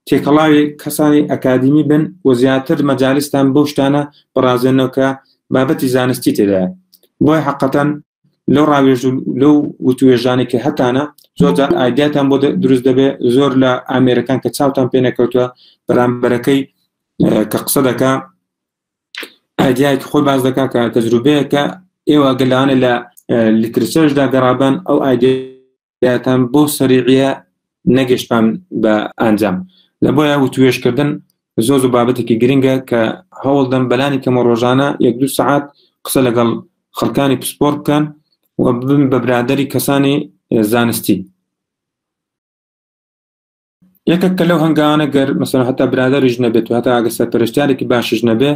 تێکەڵاوی کەسانی ئەکادمی بن و زیاتر مەجالیستان بەو شتانە بەڕازێنەوە کە بابەتی زانستی تێدایە بۆی حەقەتەن لەو ڕاوێژ لەو وتوێژانی کە هەتانە زۆر جار ئایدیاتان بۆ دروست دەبێت زۆر لە ئامێرەکان کە چاوتان پێ نەکەوتووە بەرامبەرەکەی کە قسە دەکا ئایدیایکی خۆی باز دەکا کە تەجروبەیەکە ئێوە گەلانە لە لیترچەرشدا گەڕابن ئەو ئایدیاتان بۆ سەریعیە نەگەشتان بە ئەنجام لە بۆیە وتوێژکردن زۆر بابەتێکی گرنگە کە هەوڵدەن بەلانی کەمە ڕۆژانە 1-2 سەعات قسە لەگەڵ خەڵکانی پسپۆر بکەن و ببن بە برادەری کەسانی زانستی یەکێک کە لەو هەنگاوانە گەر مەسەڵەن هەتا برادەریش نەبێت و هەتا ئەگە سەرپەرشتیارێکی باشش نەبێ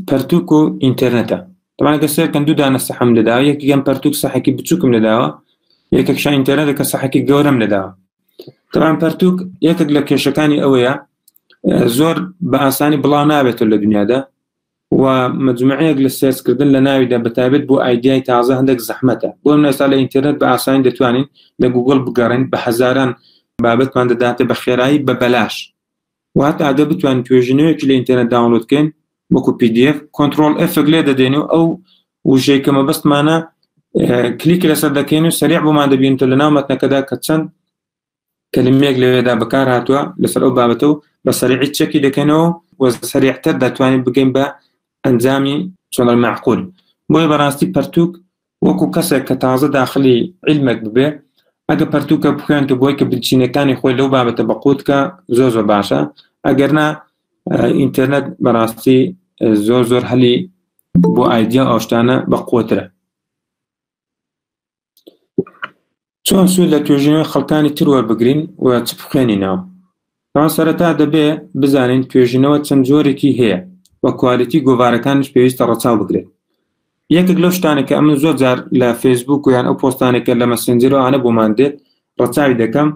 پەرتووک و ئینتەرنێتە طبعا ئەگە سێرکەن دوو دانە سەحەم لەداوە یەکێکیان پەرتووک سەحێکی بچووکم لەداوە یەکێکشان ئینتەرنێتە کە سەحێکی گەورەم لەداوە طبعا پەرتووک یەکێک لە کێشەکانی ئەوەیە زۆر بە ئاسانی بڵاو نابێتەوە لە دنیادا و مجموعەیەک لە سێرسکردن لە ناویدا بەتابێت بۆ ئایدیای تازە هەندێک زەحمەتە بۆ ئێستا لە ئینتەرنێت بە ئاسانی دەتوانین لە گوگڵ بگەڕین بە هەزاران بابەتمان دەداتێ بە خێرایی بە بەلاش و هەتا ئەگە بتوانین توێژینەوەیەکی لە ئینتەرنێت داونلۆدکەین وەکو PDF کۆنتڕۆڵ F لێ دەدەین و ئەو وژەی کە مەبەستمانە کلیکی لەسەر دەکەین و سەریع بۆمان دەبینێتەوە لە ناو مەتنەکەدا کە چەند کەلیمەیەک لەوێدا بەکار هاتووە لەسەر ئەو بابەتە و بە سەریعی چەکی دەکەنەوە و سەریعتر دەتوانین بگەین بە ئەنجامی چۆنە معقول بۆیە بەڕاستی پەرتووک وەکو کەسێک کە تازە داخلی علمێک ببێ ئەگە پەرتووکە بخوێن کە بۆی کە بنچینەکانی خۆی لەو بابەتە بەقوتکە زۆر باشە ئەگەرنا ئینتەرنێت بەڕاستی زۆر هەلی بۆ ئایدیا ئەوشتانە بەقوترە چۆن سوود لە توێژینەوەی خەڵکانی تر وەربگرین و چ بخوێنینەوە ئەوان سەرەتا دەبێ بزانین توێژینەوە چەند جۆرێکی هەیە و کوالیتی گۆڤارەکانش پێویستە ڕەچاو بگرێت یەکێک لەو شتانە کە ئەمن زۆر جار لە فەیسبوک و یان ئەو پۆستانێکە لە مەسنجەرەوانە بۆمان دێت ڕەچاوی دەکەم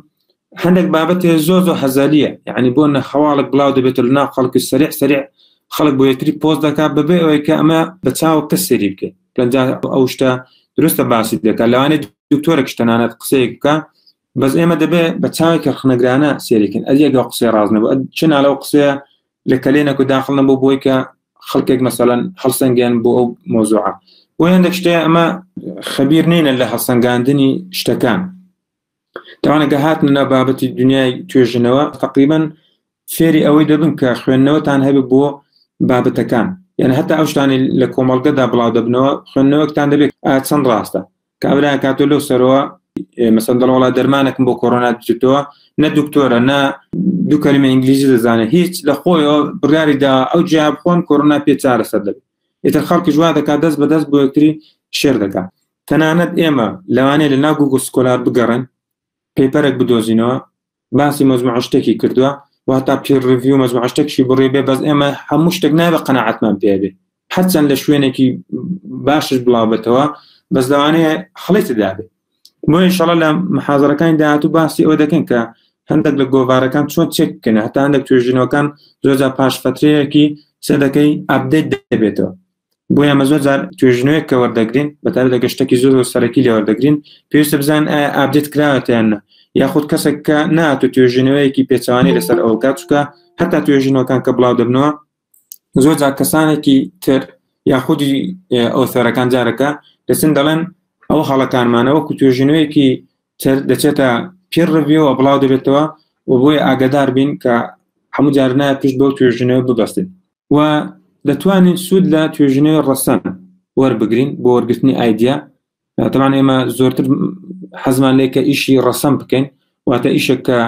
هەندێک بابەتێ زۆر هەزاریە یعنی بۆ نەخەواڵک بڵاو دەبێت لە ناو خەڵکی سەریع خەڵک بۆ یەکتری پۆست دەکات بەبێ ئەوەی کە ئەمە بە چاو کەس سەری بکەێت پەنجا ئەو شتە دروستە باسی دەکات لەوانێت دکتۆرێک شتەنانەت قسەیەک بکە بەس ئێمە دەبێ بە چاوی کەرخنەگرانە سێریکن ئەگە قسەی ڕاز نەبوو چنا لەو قسەیە لە کەلێنێک و داخڵ نەبوو بۆی کە خەڵکێک مەسەڵەن هەڵسەنگیان بۆ ئەو مۆزوعە بۆ هەندێک شتەیە ئەمە خەبیر نینە لە هەڵسەنگاندنی شتەکان دەوانەگە هاتن لە بابەتی دنیای توێژنەوە تقریبا فێری ئەوەی دەبن کە خوێندنەوەتان هەبێ بۆ بابەتەکان یعنی هەتا ئەو شتانی لە کۆمەڵگەدا بڵاو دەبنەوە خوێندنەوەکتان دەبێت چەند ڕاستە کە ئەولا کاتۆ لەو سەرەوە مەسەڵەن دەڵێ دەرمانێکم بۆ کۆڕۆنا بچێتەوە نە دکتۆرە نە دوو کەلیمە ئینگلیزی دەزانێت هیچ لە خۆیەوە بڕیاریدا ئەو جیا بخۆن کۆڕۆنا پێ چارەسەر دەبێت ئیتر خەڵکی ژوا دەکات دەست بەدەست بۆ یەکتری شێر دەکات تەنانەت ئێمە لەوانەیە لە ناو گوگڵ سکۆلار بگەڕن پێپەرێک بدۆزینەوە باسی مەجموعە شتێکی کردووە و هەتا پیر ریڤیو مەجموعە شتێکی بڕێ بێ بەس ئێمە هەموو شتێک نابێ قەناعەتمان پێ بێ هەرچەند لە شوێنێکی باشش بڵاوبێتەوە بەس لەوانەیە خەڵێت دابێت بۆ ئینشەڵا لە محاضەرەکانی داهاتوو باسی ئەوە دەکەن کە هەندێک لە گۆڤارەکان چۆن چێک بکەن هەتا هەندێک توێژینەوەکان زۆرجار پاش فترەیەکی سەدەکەی ئاپدەیت دەبێتەوە بۆیە ئەمە زۆر جار توێژینەوەیەک کە وەردەگرین بەتابێت لە گەشتێکی زۆر سەرەکی لێ وەردەگرین پێویستە بزان ئاپدێت کراوەتیان یاخود کەسێک کە ناتوە توێژینەوەیەکی پێچەوانی لەسەر ئەو کات چکە هەتا توێژینەوەکان کە بڵاو دەبنەوە زۆر جار کەسانێکی تر یاخودی ئۆثەرەکان جارەکە دەچن دەڵێن ئەو هەڵەکانمانە وەکو توێژینەوەیەکی تر دەچێتە پیر ریڤیو و بڵاو دەبێتەوە و بۆیە ئاگادار بین کە هەموو جار نایە پشت بەو توێژینەوە ببەستین و دەتوانین سوود لە توێژینەوەی ڕەسەن وەربگرین بۆ وەرگرتنی ئایدیا تەمان ئێمە زۆرتر حەزمان لێ کە ئیشی ڕەسەم بکەین واتە ئیشێک کە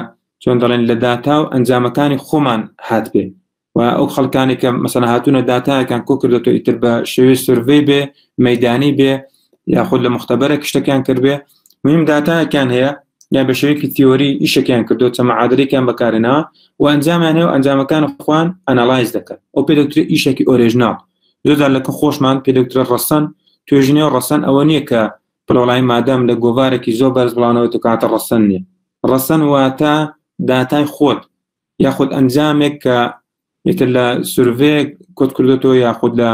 چۆن دەڵێن لە داتا و ئەنجامەکانی خۆمان هات بێ و ئەو خەڵکانی کە مەسەڵەن هاتوونە داتایەکان کۆ کردێتەوە ئیتر بە شێوەی سورڤەی بێ مەیدانی بێ یاخود لە مختبەرێک شتێکیان کردبێ مهم داتایەکیان هەیە یا بە شێوەیەکی تیۆری ئیشێکیان کردو چە مەعادلێکیان بەکارێنەوە و ئەنجامیان هەیە و ئەنجامەکان خوان ئەناڵایز دەکەن ئەو پێدەکترێت ئیشێکی ئۆریژناڵ زۆرجار لەکە خۆشمان پێدەکترێت ڕەسەن توێژینەوە ڕەسەن ئەوە نییە کە پڵۆڵای مادەم لە گۆڤارێکی زۆر بەرز بڵاونەوە تو کاتە ڕەسەن نییە ڕەسەن واتە داتای خۆت یاخود ئەنجامێک کە ئیتر لە سورڤێ کۆت کردێتەوە یاخود لە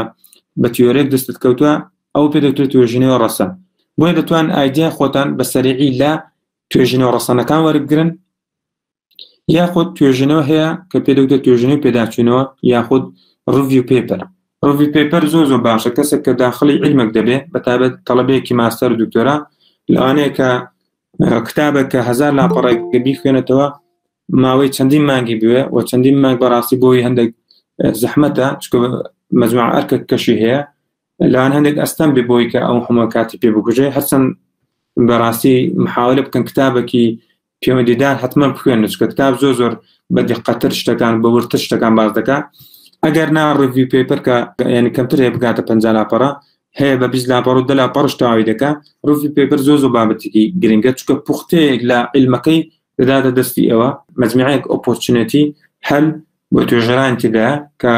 بە تیۆرێک دەستت کەوتووە ئەو پێ دەوترێت توێژینەوە ڕەسەن. بۆیە دەتوان ئایدیا خۆتان بە سەریعی لە توێژینەوە ڕەسەنەکان وەربگرن، یاخود توێژینەوە هەیە کە پێ دەوترێت توێژینەوەی پێداچوونەوە یاخود ڕڤیو پێپەر. ڕڤیو پێپەر زۆر باشە، کەسێک کە داخڵی عیلمێک دەبێت بەتابەت تەڵەبەیەکی ماستەر و دکتۆرا لەوانەیە کە کتابێک کە 1000 لاپەڕێک بیخوێنێتەوە ماوەی چەندین مانگی بوێ و چەندین مانگ بەڕاستی بۆی هەندێک زەحمەتە، چکە مەجموعە ئەرکە کەشی هەیە لەوان هەندێک ئەستەم بێ بۆی کە ئەو هەموو کاتی پێ بکوژێ. هەرچەند بەڕاستی محاولە بکەن کتابێکی پەیوەندیدار حتمما بخوێنن، چکە کتاب زۆر بە دقەتر شتەکان بە ورتر شتەکان باز دەکات. ئەگەر نا ڕڤیو پێپەر کە یعنی کەمتر هەیە بگاتە 50 لاپەڕە هەیە بە 20 لاپەڕ و 10 لاپەڕش تەواوی دەکات. ڕڤیو پێپەر زۆر بابەتێکی گرنگە، چکە پوختەیەک لە عیلمەکەی دەداتە دەستی ئەوە، مەجموعەیەک ئۆپۆرچونێتی هەل بۆ توێژەرانی تێدا کە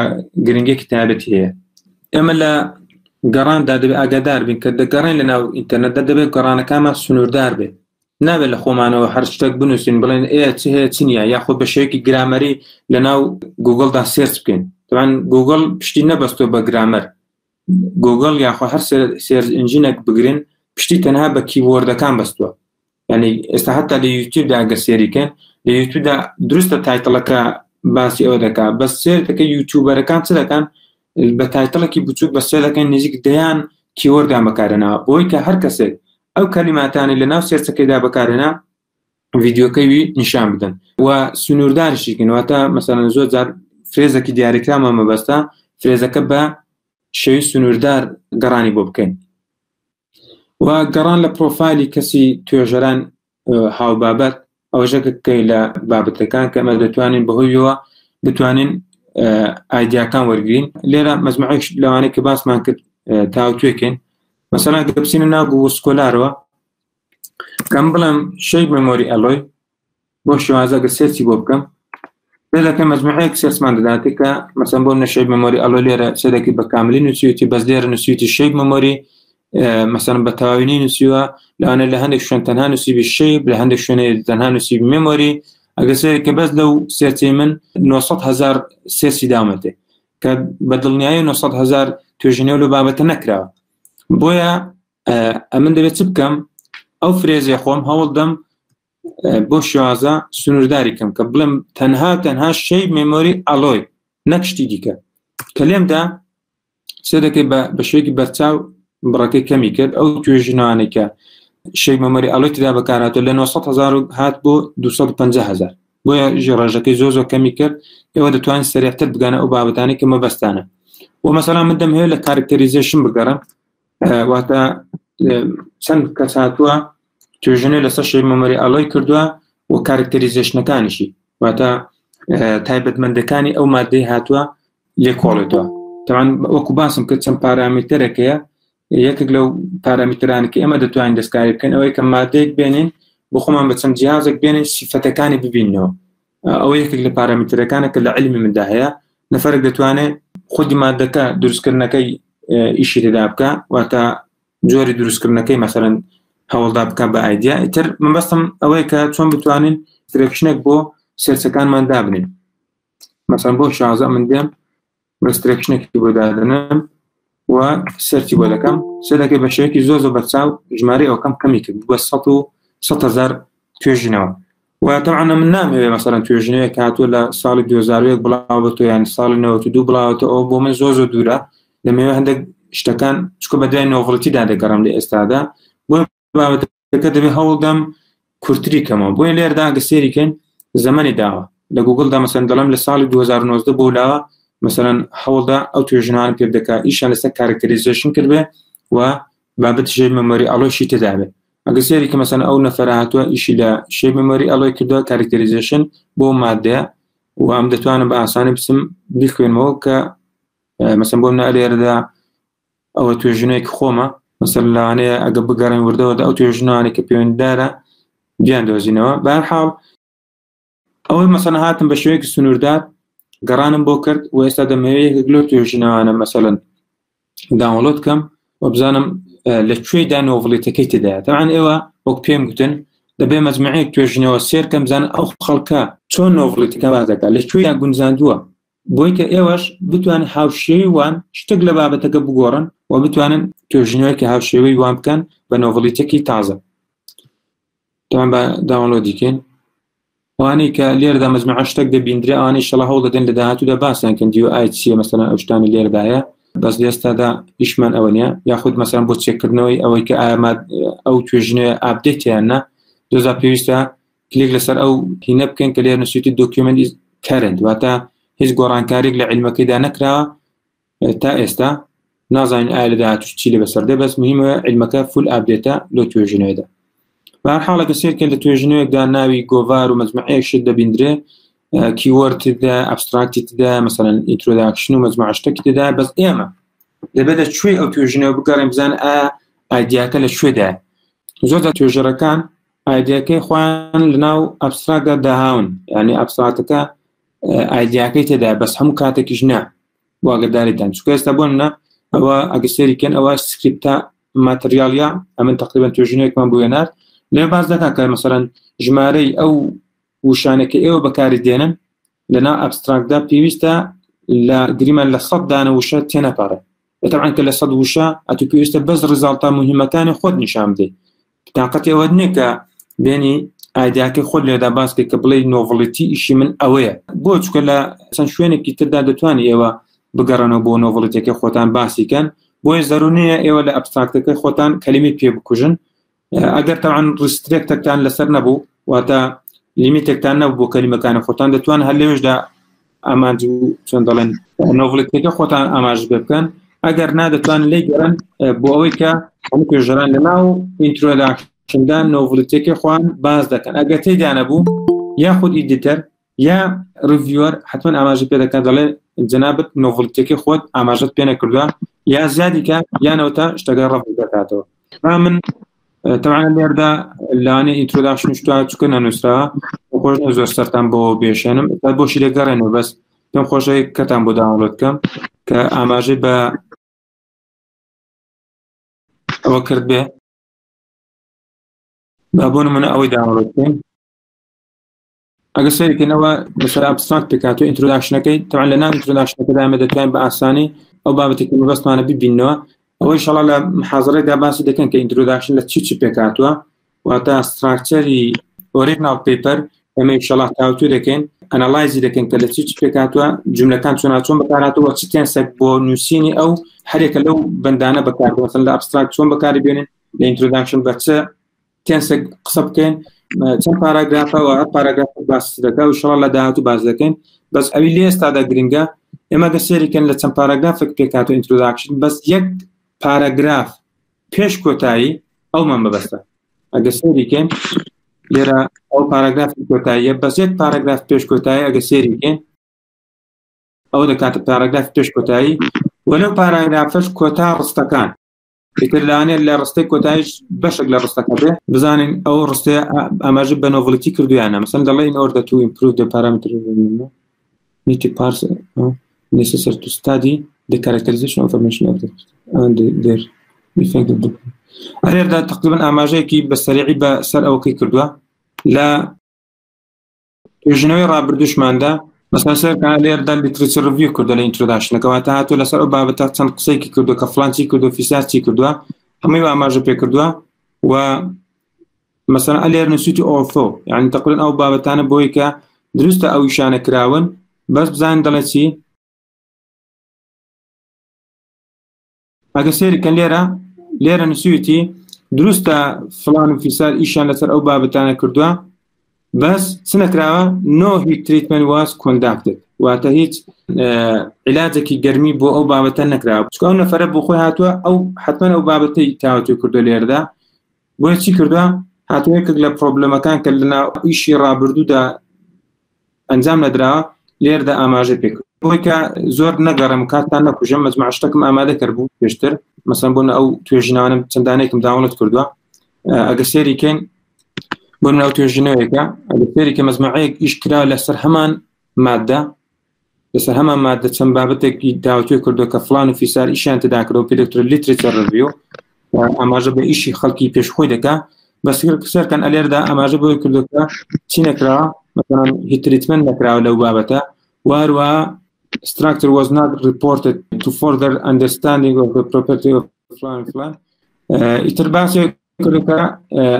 گرنگێکی تایبەتی هەیە. ئێمە لە گەڕاندا دەبێت ئاگادار بین کە دەگەڕین لە ناو ئینتەرنێتدا دەبێت گەڕانەکانمان سنووردار بێت، نابێت لە خۆمانەوە هەر شتێک بنووسین بڵێن چ هەیە چ نییە، یاخود بە شێوەیەکی گرامەری لە ناو گوگڵدا سێرچ بکەین. طبعاً گوگڵ پشتی نەبەستۆ بە گرامەر، گوگڵ یاخۆ هەر سێرچ ئینجینێک بگرین پشتی تەنها بە کیوەردەکان بەستووە. یعنی ئێستا هەتا لە یوتیوبدا ئەگەر سێریکەن لە یوتیوبدا دروستە تایتڵەکە باسی ئەوە دەکات، بەس سێرەکە یوتیوبەرەکان چ دەکەن بە تایتڵێکی بچووک بە سێرەکەن نزیک دەیان کیوەردان بەکارهێناوە، بۆی کە هەر کەسێک ئەو کەلیماتانی لە ناو سێرچەکەیدا بەکارهێنا ڤیدیۆکەی نیشان بدەن و سنوورداریشیکن. واتە مەسەڵەن زۆر جار فرێزێکی دیاریکراوە مەبەستە فرێزەکە بە شێوی سنووردار گەڕانی بۆ بکەین. و گەڕان لە پرۆفایلی کەسی توێژەران هاوبابەت ئەوەژەکەی لە بابەتەکان کە ئەمە دەتوانین بەهۆیەوە بتوانین ئایدیاکان وەرگین. لێرە مەجموعەی لەوانەیە کە باسمان کرد تاوتوێکین. مەسەڵەن بچینە ناو گوگڵ سکۆلارەوە کەم بڵێم شەیب مەمۆری ئەلۆی بۆ شێوازە گە سێرچی بۆ بکەم پێ دەکەم مەجموعەیەک سێرچمان دەداتێت کە مەسەڵەن بۆ منە شەیب مەمۆری ئەلۆ لێرە سێدەکەی بە کاملی نووسیوتی، بەس لێرە نووسیوتی شەیب مەمۆری مثلا بە تەواوی نووسیوە، لەوانە لە هەندێک شوێن تەنها نووسیبی شەیب، لە هەندێک شوێنێ تەنها نووسیبی مێمۆری. ئەگەر سێرێکە بەس لەو سێرچەی من 900,000 سێرچی دامەتێ کە بە دڵنیایی 900,000 توێژینەوە لە بابەتە نەکراوە. بۆیە ئەمن دەبێت چ بکەم ئەو فرێزی خۆم هەوڵ دەم بۆ شێوازە سنوورداری کەم کە بڵێم تەنها شەیب مێمۆری ئەلۆی نەکشتی دیکە کە لێمدا سێدەکەی بە شوێکی بەرچاو بڕەکەی کەمی کرد. ئەو توێژینەوانێکە شەیب مەمۆری ئەلۆی تدا بەکارهاتوە لە 900,000 هات بۆ 250,000، بۆیە ژێڕژەکەی زۆر کەمی کرد. ئێوە دەتوانین سەریعتر بگانە ئەو بابەتانی کە مەبەستانە. و مەسەڵەن من دەم هەیە لە کارکتەریزیشن بگەڕم، واتە چەند کەس هاتووە توێژینەی لەسەر شەیب مەمۆری ئەلۆی کردووە و کارکتەریزیشنەکانیشی، واتە تایبەتمەندەکانی ئەو مادەی هاتووە لێ کۆڵێتەوە. طبعاً وەکو باسم کرد چەند پارامترێکەیە، یەکێک لەو پارامترانێکی ئێمە دەتوانین دەستکاری بکەین ئەوەی کە مادەیەک بێنین بۆ خۆمان بە چەند جیازێک بێنین سیفەتەکانی ببینەوە. ئەوە یەکێک لە پارامترەکانە کە لە عیلمی مندا هەیە. نەفەرێک دەتوانێت خودی مادەکە دروستکردنەکەی ئیشی تێدا بکە، واتە جۆری دروستکردنەکەی مەسەڵەن هەوڵدا بکە بە ئایدیا. ئیتر من بەستم ئەوەی کە چۆن بتوانین سترێکشنێک بۆ سێرچەکانمان دابنین. مەسەڵەن بۆ شازە من دێم بە سترێکشنێکی بۆ دادنم و سەرچی بۆ دەکەم، سێدەکەی بە شێوەیەکی زۆر بەرچاو ژمارەی ئەوکەم کەمی کرد بە 100,000 توێژینەوە. و طبعاً من نامەوێت مەسەڵەن توێژینەیەک هاتووە لە ساڵی 2001 بڵاوەتەوە یان ساڵی 92 بڵاوەتەوە، ئەو بۆ من زۆر دوورە. دەمەوێت هەندێک شتەکان چکە بە دوای نۆڤڵەتیدا دەگەڕم لە ئێستادا، بۆ بابەتەکە دەبێت هەوڵدەم کورتری کەمەوە. بۆیە لێرەدا ئەگە سێریکەین زەمانی داوە لە گوگڵدا مەسەڵەن دەڵێم لە ساڵی 2019 بۆلاوە مەسەڵەن هەوڵدا ئەو توێژینەوان پێ بدەکات ئیشان لەسەر کارکتەریزیشن کردبێ و بابەت شەیب مەمۆری ئەلۆیشی تێدابێت. ئەگە سێری کە مەسەڵەن ئەو نەفەر هاتووە ئیشی لە شەیب مەمۆری ئەلۆی کردووە کارکتەریزیشن بۆ مادەیە و ئەم دەتوانم بە ئاسانی بچم بیخوێنمەوە کە مەسەڵەن بۆ منە لێرەدا ئەوە توێژینەیەکی خۆمە مەسەڵەن لەوانەیە ئەگە بگەڕین وردەوەدا ئەو توێژینەوانی کە پەیوەندیدارە بیان دۆزینەوە. بەهەرحاڵ ئەوەی مەسەڵەن هاتم بە شێوەیەکی سنووردار گەڕانم بۆ کرد و ئێستا دەمەوێت گلۆ توێژینەوانە مەسەڵەن داوڵۆت کەم و بزانم لەکوێدا نۆڤڵێتەکەی تێدایە. طبعاً ئێوە وەک پێم گوتن دەبێ مەجموعەیەک توێژینەوە سێر کەم بزانن ئەو خەڵکە چۆن نۆڤڵێتەکە باز دەکات، لەکوێدا گونجاندووە، بۆی کە ئێوەش بتوانن هاوشێوی وان شتێک لە بابەتەکە بگۆڕن و بتوانن توێژینەوەیەکی هاوشێوەی وان بکەن بە نۆڤڵیتێکی تازە. تەمان بە داوەڵۆدیکەین وانەی کە لێرەدا مەجموعە شتێک دەبیندرێ ئەوانەی ئینشەڵا هەوڵ دەدەن لە داهاتوودا باسییان کەن DOI چییە مەسەڵەن ئەو شتانی لێرەدایە بەس لێستادا ئیشمان ئەوە نیە یاخود مەسەڵەن بۆ چێککردنەوەی ئەوەی کە ئەو توێژینەوە ئاپدێتیانە دۆزا پێویستە کلیک لەسەر ئەو هینە بکەن کە لێرە نووسیوتی دۆکیومنت کارنت واتە هیچ گۆڕانکاریێک لە عیلمەکەیدا نەکراوە تا ئێستا نازانین ئایا لە داهاتوو چی لێ بەسەردێ بەس مهمە عیلمەکە فول ئاپدێتە لۆ توێژینەوەیدا. بەهەرحاڵەکە سێرکەن لە توێژینەوەیەکدا ناوی گۆڤار و مەجموعەیەک شت دەبیندرێ کیوەرددا ئەبستراکتی تدا مەسەڵەن ئینترۆداکشن و مەجموعە شتێکی تدا بەس ئێمە دەبێتە کوێ ئەو توێژینەوە بگەڕێن بزان ئایدیاکە لە کوێدایە. زۆرجار توێژەرەکان ئایدیاکەی خۆیان لەناو ئەبستراکتدا داهاون یعنی ئەبستراکتەکە ئایدیاکەی تێدا بەس هەموو کاتێکیش نا بۆ ئاگداریتان چونکە ئێستا بۆنە ئەوە ئەگە سێریکەن ئەوە سکریپتە ماتریالیا ئەمن تقریبا توێژینەوەیەکمان بۆ هێنار لێ باز دەکات کە مەسەڵەن ژمارەی ئەو وشانەکە ئێوە بەکاری دێنن لەناو ئەبستراکتدا پێویستە لە گریمان لە 100 دانە وشە تێنەپارێت بەتەبعاً کە لە 100 وشە ئەتو پێویستە بەس ڕزاڵتە مهمەکانی خۆت نیشان بدەیت تااقەتی ئەوە نییە کە بێنی ئایدیاکەی خۆت لێدا باسکە کە بڵێ نۆڤڵیتی ئیشی من ئەوەیە بۆ چکە لە چەند شوێنێکی تردا دەتوانانی ئێوە بگەڕنەوە بۆ نۆڤڵیتەکەی خۆتان باسیکەن بۆی زەرونیە ئێوە لە ئەبستراکتەکەی خۆتان کەلیمی پێ بکوژن ئەگەر تەعاً ڕسترێکتەکتان لەسەر نەبوو واتە لیمیتێکتان نەبوو بۆ کەلیمەکانی خۆتان دەتوان هەر لێوێشدا ئامانج و چۆن دەڵێن نۆڤڵیتەکە خۆتان ئاماژ بکەن ئەگەر نادەتوان لێ گەڕن بۆ ئەوەی کە هەموو توێژەران لەناو ئینترۆداکشندا نۆڤڵیتێکی خۆیان باز دەکەن ئەگەر تێیدا نەبوو یاخود ئیدیتەر یا ریڤیوەر حتمما ئاماژی پێ دەکات دەڵێ جەنابەت نۆڤڵیتێکی خۆت ئاماژت پێ نەکردووە یا زیادیکە یانەوەتە شتەکە ڕەف دەکاتەوە. من طبعا لێردا لەوانەیە ئینترۆداکشن شتووە چکە نەنووسراوە خۆش زۆر سەرتان بۆ بێشێنم تا بۆشی لێگەڕێنەوە بەس پێم خۆشەوی کەتان بۆ داوەڵۆد بکەم کە ئاماژەی بە ئەوە کرد بێ بۆ نمونە ئەوەی داوەڵۆد بکەین ئەگە سەیرکردنەوە بەسەر ئەبستراکت پێکاتوە ئینترۆداکشنەکەی طبعا لەناو ئینترۆداکشنەکەدا ئێمە دەتوانین بە ئاسانی ئەو بابەتێکی مەبەستمانە ببینەوە ئەوەی شەڵا لە محاضرەیەکدا باسی دەکەن کە ئینترۆداکشن لە چی پێکاتوە واتە ستراکچەری ئۆریجینال پیپەر ئەمە ئینشەڵا تاوتو دەکەین ئەناڵایزی دەکەن کە لە چی پێکاتوە جملەکان چۆن بەکارهاتەوە چ تێنسێک بۆ نووسینی ئەو هەرێکە لەو بەندانە بەکار مثلا لە ئەبستراکت چۆن بەکاری بێنن لە ئینترۆداکشن بە چ تێنسێک قسە بکەین چەند پاراگرافەوە پاراگراف باس دەکات و ئینشەڵا لە داهاتوو باز دەکەین بەس ئەوی لێ ئێستادا گرنگە ئێمە گەسێریکەن لە چەند پاراگرافێک پێکاتوە ئینترۆداکشن بەس یەک پاراگراف پێش کۆتایی ئەومان بەبەستە ئەگە سێریکەن لێرە ئەو پاراگراف کۆتاییە بەس یەک پاراگراف پێش کۆتایی ئەگە سێریکەن ئەو دەکاتە پاراگراف پێش کۆتایی وەلەو پاراگرافەش کۆتا ڕستەکان ئیتر لەوانەیە لە ڕستەی کۆتاییش بەشێک لە ڕستەکە بێ بزانین ئەو ڕستەیە ئاماژە بە نۆڤڵیتی کردویانە مەسەڵەن دەڵێن in order to improve the parameter need to parse necessary to study the characterization of information of the and their effective ئەرێردا تقریبا ئاماژەیەکی بەسەریعی بەسەر ئەوەکەی کردووە لە توێژینەوەی ڕابردووشماندا مەسەڵەن سەرکان لێرەدا لیترێچەر ریڤیو کردووە لە ئینترۆداکشنەکەەوە تا هاتووە لەسەر ئەو بابەتە چەند قسەیەکی کردووە کە فڵانچی کردو فیساچی کردووە هەمووی ئاماژە پێ کردووە و مەسەڵەن ئەلێر نووسیوتی ئۆڵفۆ یعنی تقریبا ئەو بابەتانە بۆی کە دروستە ئەو ئیشانە کراون بەس بزانین دەڵێ چی ئەگە سێریکەن لێرە نووسیوتی دروستە فڵان و فیسار ئیشان لەسەر ئەو بابەتانە کردووە بەس چ نەکراوە no heat treatment was conducted واتە هیچ عیلاجێکی گەرمی بۆ ئەو بابەتە نەکراوە چکە ئەو نەفەرە بۆ خۆی هاتووە ئەو حتمما ئەو بابەتەی تاوەتوی کردو لێرەدا بۆیە چی کردووە هاتووەیەکێک لە پرۆبلەمەکان کە لەناو ئیشی ڕابردوودا ئەنجام نەدراوە لێرەدا ئاماژە پێ کرد بۆی کە زۆر نەگەڕم کاتتان نەکوژەم مەجموعە شتێکم ئامادە کرد بوو پێشتر مەسەڵەن بۆ ئەو توێژینانم چەندانێکم داوڵەت کردووە ئەگە سێریکەین بۆ ناو توێژینەوەیەکە ئەگە سێریکە مەجموعەیەک ئیش کرا لەسەر هەمان مادە لەسەر هەمان مادە چەند بابەتێکی داوەتوی کردووە کە فڵان و فیسار ئیشیان تێدا کردەوە پێدەکترێت لیترێچەر ریڤیو ئاماژە بە ئیشی خەڵکی پێشخۆی دەکات بەس سەرکەن ئەلێرەدا ئاماژە بۆی کردووە چی نەکراوە مەسەڵەن هیت تریتمنت نەکراوە لەو بابەتە واروە structure was not reported to further understanding of the property of فلان ئیتر باسی کردکە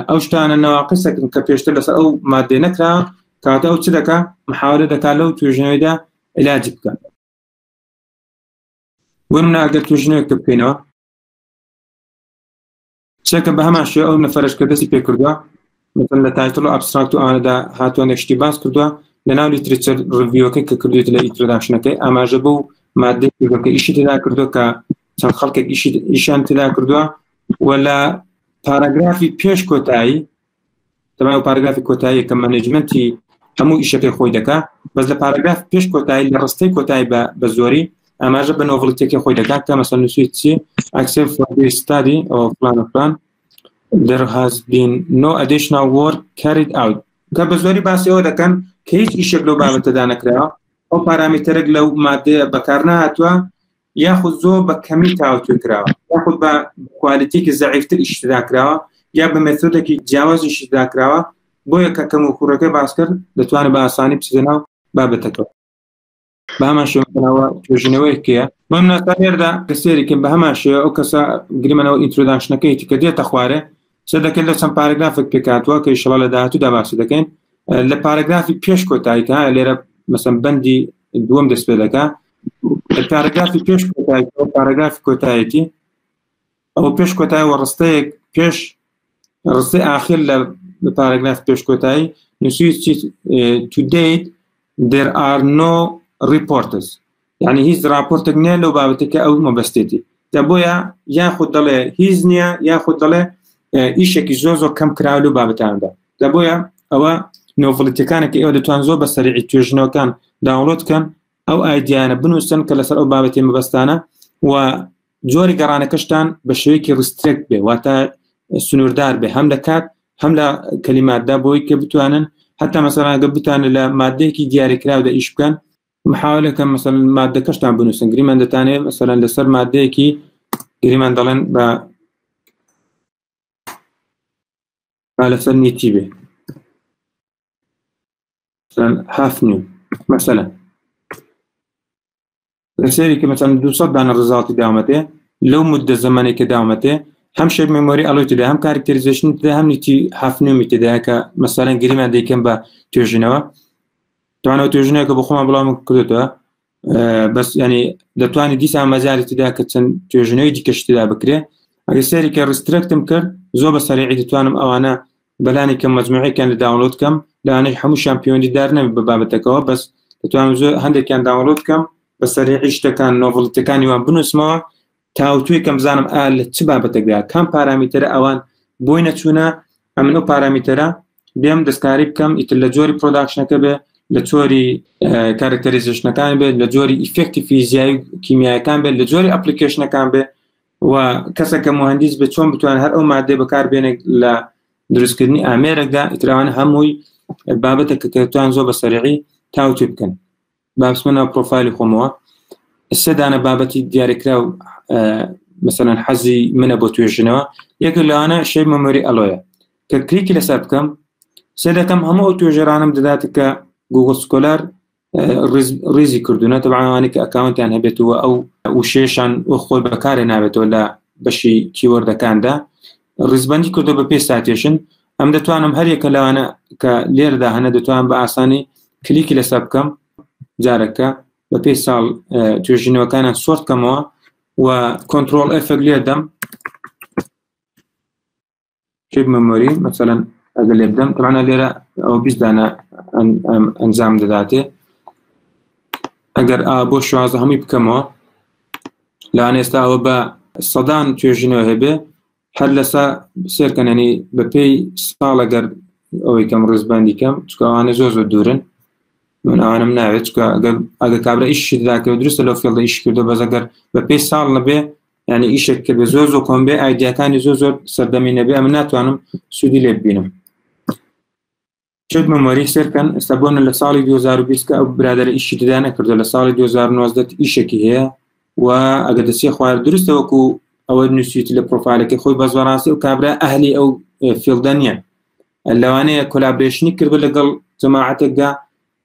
ئەو شتانە نەواقیسێکن کە پێشتر لەسەر ئەو مادەی نەکراوە کاتە ئەو چ دەکات محاولە دەکات لەو توێژنەوەیدا علاجی بکات ومنە ئەگەر توێژنەوەیەک بکەینەوە چێکە بە هەمان شێوە ئەو نەفەرش کە دەستی پێ کردووە مثلا لە تایتڵ و ئابستراکت و ئەوانەدا هاتووە شتی باس کردووە لەناو لیترچەر ڕڤیوەکەی کە کردوێت لە ئینترۆداکشنەکەی ئاماژە بەو مادەی کە ئیشی تێدا کردووە کە چەند خەڵکێک ئیشیان تێدا کردووە و لە پاراگرافی پێش کۆتایی تەمام ئەو پاراگرافی کۆتایی کە مەنیجمنتی هەموو ئیشەکەی خۆی دەکات بەس لە پاراگراف پێش کۆتایی لە ڕستەی کۆتایی بە زۆری ئاماژە بە نۆڤڵتێکی خۆی دەکات کە مەسەڵەن نووسیت چی accept for this study of plan there has been no additional work carried out کە بە زۆری باسی ئەوە دەکەن کە هیچ ئیشێک لەو بابەتەدا نەکراوە ئەو پارامترێک لەو مادەیە بەکار نهاتووە یاخود زۆر بە کەمی تاوتوێ کراوە یاخود بە کوالیتیکی زەعیفتر ئیش تێدا کراوە یا بە مێتۆدێکی جیاواز ئیش تێدا کراوە بۆیە کە کەم و کوڕەکەی باس کرد دەتوانێت بە ئاسانی بچێتە ناو بابەتەکەەوە بە هەمان شێوەوە توێژینەوەیەکیە بەم ناسانێردا کە سێریکەین بە هەمان شێوە ئەو کەسە گریمەنەوە ئینترۆداکشنەکەیەتی کە دێتە خوارێ چە دەکەن لە چەند پاراگرافێک پێکاتوە کە ئینشەڵا لە داهاتوودا باسی دەکەین لە پاراگرافی پێش کۆتاییکە لێرە مەسەڵەن بەندی دووەم دەست پێ دەکات پاراگرافی پێش کۆتایی پاراگرافی کۆتاییەتی ئەو پێش کۆتایی و ڕستەیەک پێش ڕستەی ئاخر لە پاراگراف پێش کۆتایی نووسیویستی to date there are no reports یعنی هیچ راپۆرتێک نییە لەو بابەتێکە ئەو مەبەستێتی دا بۆیە یاخود دەڵێ هیچ نییە یاخود دەڵێ ئیشێکی زۆر کەم کراوە لەو بابەتاندا دا بۆیە ئەوە نۆڤڵتیەکانێکی ئێوە دەتوان زۆر بە سەریعی توێژنەوەکان داوڵۆت بکەن ئەو ئایدیانە بنووسن کە لەسەر ئەو بابەتی مەبەستانە و جۆری گەڕانەکەشتان بە شێوەیەکی ڕسترێک بێ واتە سنووردار بێ هەم لە کات هەم لە کەلیماتدا بۆی کە بتوانن حتا مەسەڵەن ئەگەر بتوانن لە مادەیەکی دیاریکراودا ئیش بکەن محاولەکە مەسەڵەن مادەکەشتان بنووسن گریمان دەتانێت مەسەڵەن لەسەر مادەیەکی گریمان دەڵێن بە لەسەر نیتی بێ هاف نیو مەسەڵەن لەسەری کە مەسەڵەن 200 دانە ڕزاڵتی داومەتێ لەو مدە زەمانێکە داومەتێ هەم شێپ مێمۆری ئەڵۆی تێدا هەم کارکتەریزیشن تێدا هەم نیتی هاف نیومی تێدایە کە مەسەڵەن گریمان دەیکەم بە توێژینەوە توانەوە توێژنەیەکە بۆ خۆمان بڵاوم کردێتەوە بەس ینی دەتوانێت دیسان مەجاری تێدا کە چەند توێژنەوەی دیکەش تێدا بکرێ ئەگەر سەری کە ڕسترەکتم کرد زۆر بە سەریعی دەتوانم ئەوانە بەلانی کە مەجموعەکان لە داونلۆد بکەم لەوانەی هەموو شامپیۆنی دار نەبێت بە بابەتەکەەوە بەس دەتوانم زۆر هەندێکیان داونلۆد بکەم بە سەریعی شتەکان نۆڤڵتەکانی وان بنووسمەوە تاوتوی کەم بزانم لە چ بابەتێکدا کام پارامیتەرە ئەوان بۆی نەچوونە ئەمن ئەو پارامیتەرە بێم دەستکاری بکەم ئیتر لە جۆری پرۆداکشنەکە بێ لە جۆری کارکتەریزیشنەکان بێت لە جۆری ئیفێکتی فیزیایی کیمیایەکان بێت لە جۆری ئەپلیکیشنەکان بێ و کەسێکە مهندس بێت چۆن بتوان هەر ئەو مادەی بەکاربێنێک لە دروستکردنی ئامێرێکدا ئیتراوان هەمووی بابەتێکە کە توان زۆر بە سەریعی تاوتوی بکەن بابسمەنە پرۆفایلی خۆمەوە سێدانە بابەتی دیاریکرا و مثلەن حەزی منە بۆ توێژنەوە یەکە لەوانە شەی مەمۆری ئەلۆیە کە کلیکی لەسەر بکەم سێ دەکەم هەموو ئەو توێژەرانم دەداتە کە گوگل سکۆلار ڕیزی کردوونە تەبعاوانی کە ئەکاونتیان هەبێتەوە ئەو وشێشان خۆی بەکارێ نابێتەوە لە بەشی کیوەردەکاندا ڕیزبەندی کردو بە پێ ساتێشن ئەم دەتوانم هەرێکە لەوانە کە لێرەدا هەنە دەتوان بە ئاسانی کلیکی لەسەر بکەم جارەکە بە پێی ساڵ توێژینەوەکانە سۆرت کەمەوە و کۆنترۆل ئەفێک لێ دەم شێب مەمۆری مەسەلەن ئەگەر لێ بدەم تەمانە لێرە ئەو 20 دانە ئەنجام دەداتێ ئەگەر بۆ شوازە هەمووی بکەمەوە لەوان ئێستا ئەوە بە سەدان توێژینەوە هەبێ هەر لەسا سێرکەنەنی بە پێی ساڵ ئەگەر ئەوەی کەم ڕێزبندی کەم چکەوانە زۆر دوورن من ئەوانم ناوێت ئەگەر کابرا ئیشی داکەوە دروستە لەو فێڵدا ئیش کردو بەس ئەگەر بە پێی ساڵ نەبێ ینی ئیشێک کرد بێ زۆر کۆم بێ ئایدیاکانی زۆر سەردەمی نەبێ ئەمە ناتوانم سوودی لێ ببینم شێت مەمۆری سێرکەن ئێستا بۆنە لە ساڵی 2020 کە ئەو برادەرە ئیشی تێدا نەکردو لە ساڵی 2019 ئیشێکی هەیە و ئەگەر دەستی خوارد دروستە وەکو ئەوە نووسیت لە پرۆفایلەکەی خۆی بەزوەڕاستی و کابرا ئەهلی ئەو فێڵدە نییە لەوانەیە کۆلابرێشنی کرد بە لەگەڵ جەماعەتێکدا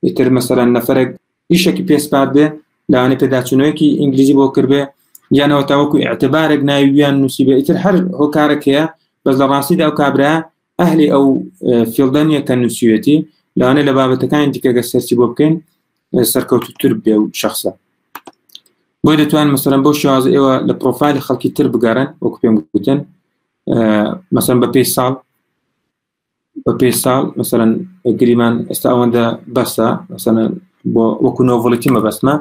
ئیتر مەسەلەن نەفەرێک ئیشێکی پێسپات بێ لانه پێداچوونەوەیەکی ئینگلیزی بۆ کردبێ یانەوە تاوەکو اعتبارێک ناویان نووسیبێ ئیتر هەر هۆکارێک هەیە بەس لە ڕاستیدا ئەو کابرا ئەهلی ئەو فیڵدەنیە کە نووسیوێتی لەوانەیە لە بابەتەکانی دیکەگە سەرچی بۆ بکەین سەرکەوتوتر بێ و شخصە بۆی دەتوان مەسەلەن بۆ شێوازە ئێوە لە پرۆفایلی خەڵکی تر بگەڕن وەکو پێم گوتن مەسەلەن بە پێی ساڵ مەسەلەن گریمان ئێستا ئەوەندە بەسە مەسەلەن بۆ وەکو نۆڤڵەتی مەبەستمە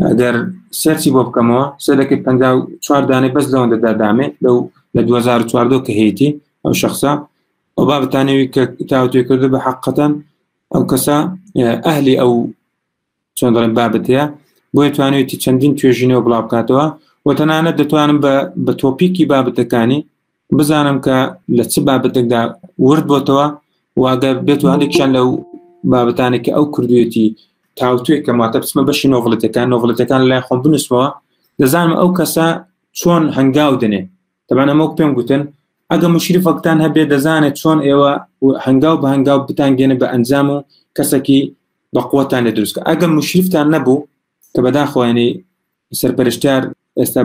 ئەگەر سەرچی بۆ بکەمەوە 54 دانەی بەس لەوەندە دادامێ لەو لە 2014 کە هەیەی ئەو شخصە ئەو بابەتانەوەی کە تاوتوێ کردو بە حەقەتەن ئەو کەسە ئەهلی ئەو چۆن دەڵێن بابەتەیە بۆ توانێتی چەندین توێژینەوە بڵاو بکاتەوە و تەنانەت دەتوانم بە تۆپیکی بابەتەکانی بزانم کە لە چ بابەتێکدا ورد بۆتەوە واگەر بێت و هەندێکشان لەو بابەتانێکی ئەو کردوێتی تاوتوێ کە ماتە بچمە بەشی نۆڤڵەتەکان لای خۆم بنووسمەوە دەزانم ئەو کەسە چۆن هەنگاو دەنێ تەبان ئەمە پێم گوتن ئەگە مشریفەکتان هەبێ دەزانێت چۆن ئێوە هەنگاو بە هەنگاو بتانگەێنە بە ئەنجام و کەسێکی بەقوتان لە دروستکە ئەگەر مشریفتان نەبوو کە بەداخۆێنی سەرپەرشتیار ئێستا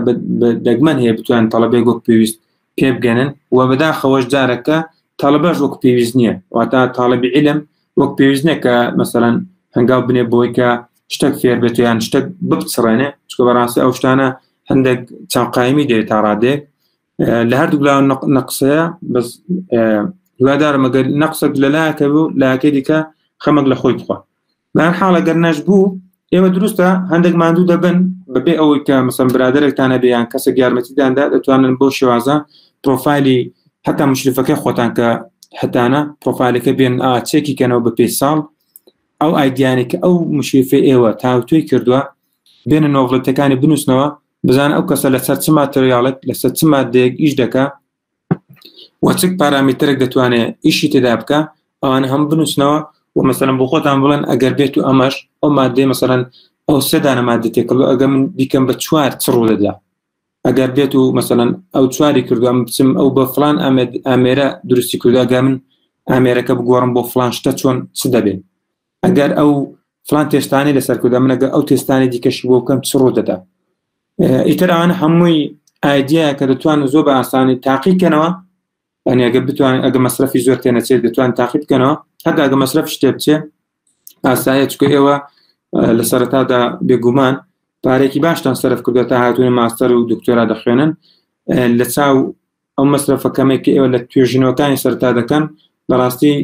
دەگمەن هەیە بتوان تەڵەبێک وەک پێویست پێ بگەنن و بەداخەوەش جارەکە تەڵەبەش وەک پێویست نییە واتە تاڵەبی عیلم وەک پێویست نییە کە مەسەلەن هەنگاو بنێ بۆی کە شتێک فێر بێت یان شتێک ببچڕێنێ چکە بەڕاستی ئەو شتانە هەندێک چاوقایمی دێت تا ڕادێک لە هەردوو لاو نەقسەیە بەس هیوادارم ئەگەر نەقسێک لەلایەکە بوو لایەکەی دیکە خەمەک لە خۆی بخوا بەهەرحاڵ ئەگەر نەش بوو ئێوە دروستە هەندێک ماندوو دەبن بەبێ ئەوەی کە مەسەڵەن برادەرێکتانە بێ یان کەسێک یارمەتیداندا دەتوانن بۆ شێوازە پرۆفایلی هەتا مشرفەکەی خۆتان کە هەتانە پرۆفایلەکە بێن چێکی کەنەوە بە پێی ساڵ ئەو ئایدیانی کە ئەو مشریفە ئێوە تاوتوێی کردووە بێنە نۆڤڵەتەکانی بنووسنەوە بزانە ئەو کەسە لەسەر چ ماتریاڵێک لەسەر چ مادەیەک ئیش دەکا و چ پارامترێک دەتوانێت ئیشی تێدا بکە ئەوانە هەم بنووسنەوە و مەسەلەن بۆ خۆتان بڵێن ئەگەر بێت و ئەمەش ئەو مادەی مەسەلەن ئەو سێدانە مادە تێکردو ئەگە من بیکەم بە 4 چ ڕوو دەدا ئەگەر بێت و مەسەلەن ئەو 4 کردووە بچم ئەو بە فلان ئامێرە دروستی کردو ئەگە من ئامێرەکە بگۆڕم بۆ فلان شتە چۆن چ دەبێت ئەگەر ئەو فلان تێستانی لەسەر کردو من ئەگەر ئەو تێستانی دیکەشی بۆ بکەم چ ڕوو دەدا ئیتر ئەوانە هەمووی ئایدیایە کە دەتوانن زۆر بە ئاسانی تاقیکەنەوە ئەنی ئەگە بتوانن ئەگە مەسرەفی زۆر تێنەچێت دەتوان تاقیب بکەنەوە هەتا ئەگە مەسرەف شتێ بچێ ئاسایە چکە ئێوە لە سەرەتادا بێگومان پارێکی باشتان سەرف کردو تا هاتوونە ماستەر و دکتۆرا دەخوێنن لە چاو ئەو مەسرەفەکەمێک کە ئێوە لە توێژینەوەکانی سەرتا دەکەن بەڕاستی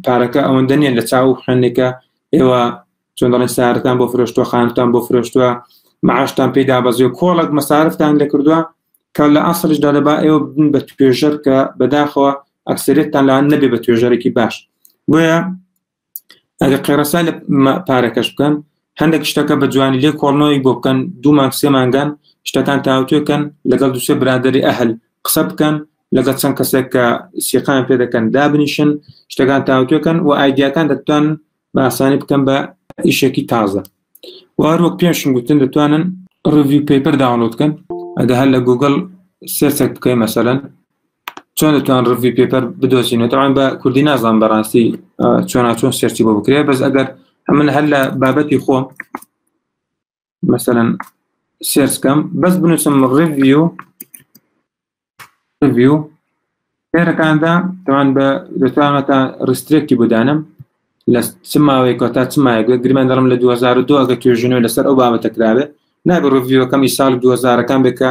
پارەکە ئەوەندە نیە لە چاو خوێندێکە ئێوە چۆن دەڵێن سارتان بۆ فرۆشتووە خانتان بۆ فرۆشتووە معاشتان پێدا بەزێ کۆڵک مەسارفتان لە کردووە کە لە ئاسڵشدا دەبا ئێوە بن بە توێژەر کە بەداخەوە ئەکسەرێتتان لەوان نەبێ بە توێژەرێکی باش بۆیە ئەگە قێڕەسا لە پارەکەش بکەن هەندێک شتەکە بە جوانی لێ کۆڵنەوەی بۆ بکەن 2 مانگ 3 مانگان شتەکان تاوتوێکەن لەگەڵ دووسێ برادری ئەهل قسە بکەن لەگەڵ چەند کەسێک کە سیقان پێ دەکەن دابنیشن شتەکان تاوتوێکن و ئایدیاکان دەتوان بە ئاسانی بکەن بە ئیشێکی تازە و هەروەک پێشم گوتن دەتوانن ڕڤیو پێپەر داونلۆدکەن ئەگە هەر لە گوگل سێرچێک بکەین مەسەلەن چۆن دەتوان ڕڤیو پێپەر بدۆچینەوە تەوان بە کوردی نازانم بەڕاستی چۆن سێرچی بۆ بکرێ بەس ئەگەر من هەر لە بابەتی خۆم مەسەلەن سێرچکەم بەس بنووسم ڕڤیو پێرەکاندا تەوان بە دەتوانێتە ڕسترێکی بدانم لە چ ماوەیەکەوە تا چ مایەکە گرمان دەڵم لە 2002 ئەگە توێژینەوە لەسەر ئەو بابەتە کرابێت نابێ ڕڤیوەکەمی ساڵ 2000ەکان بکە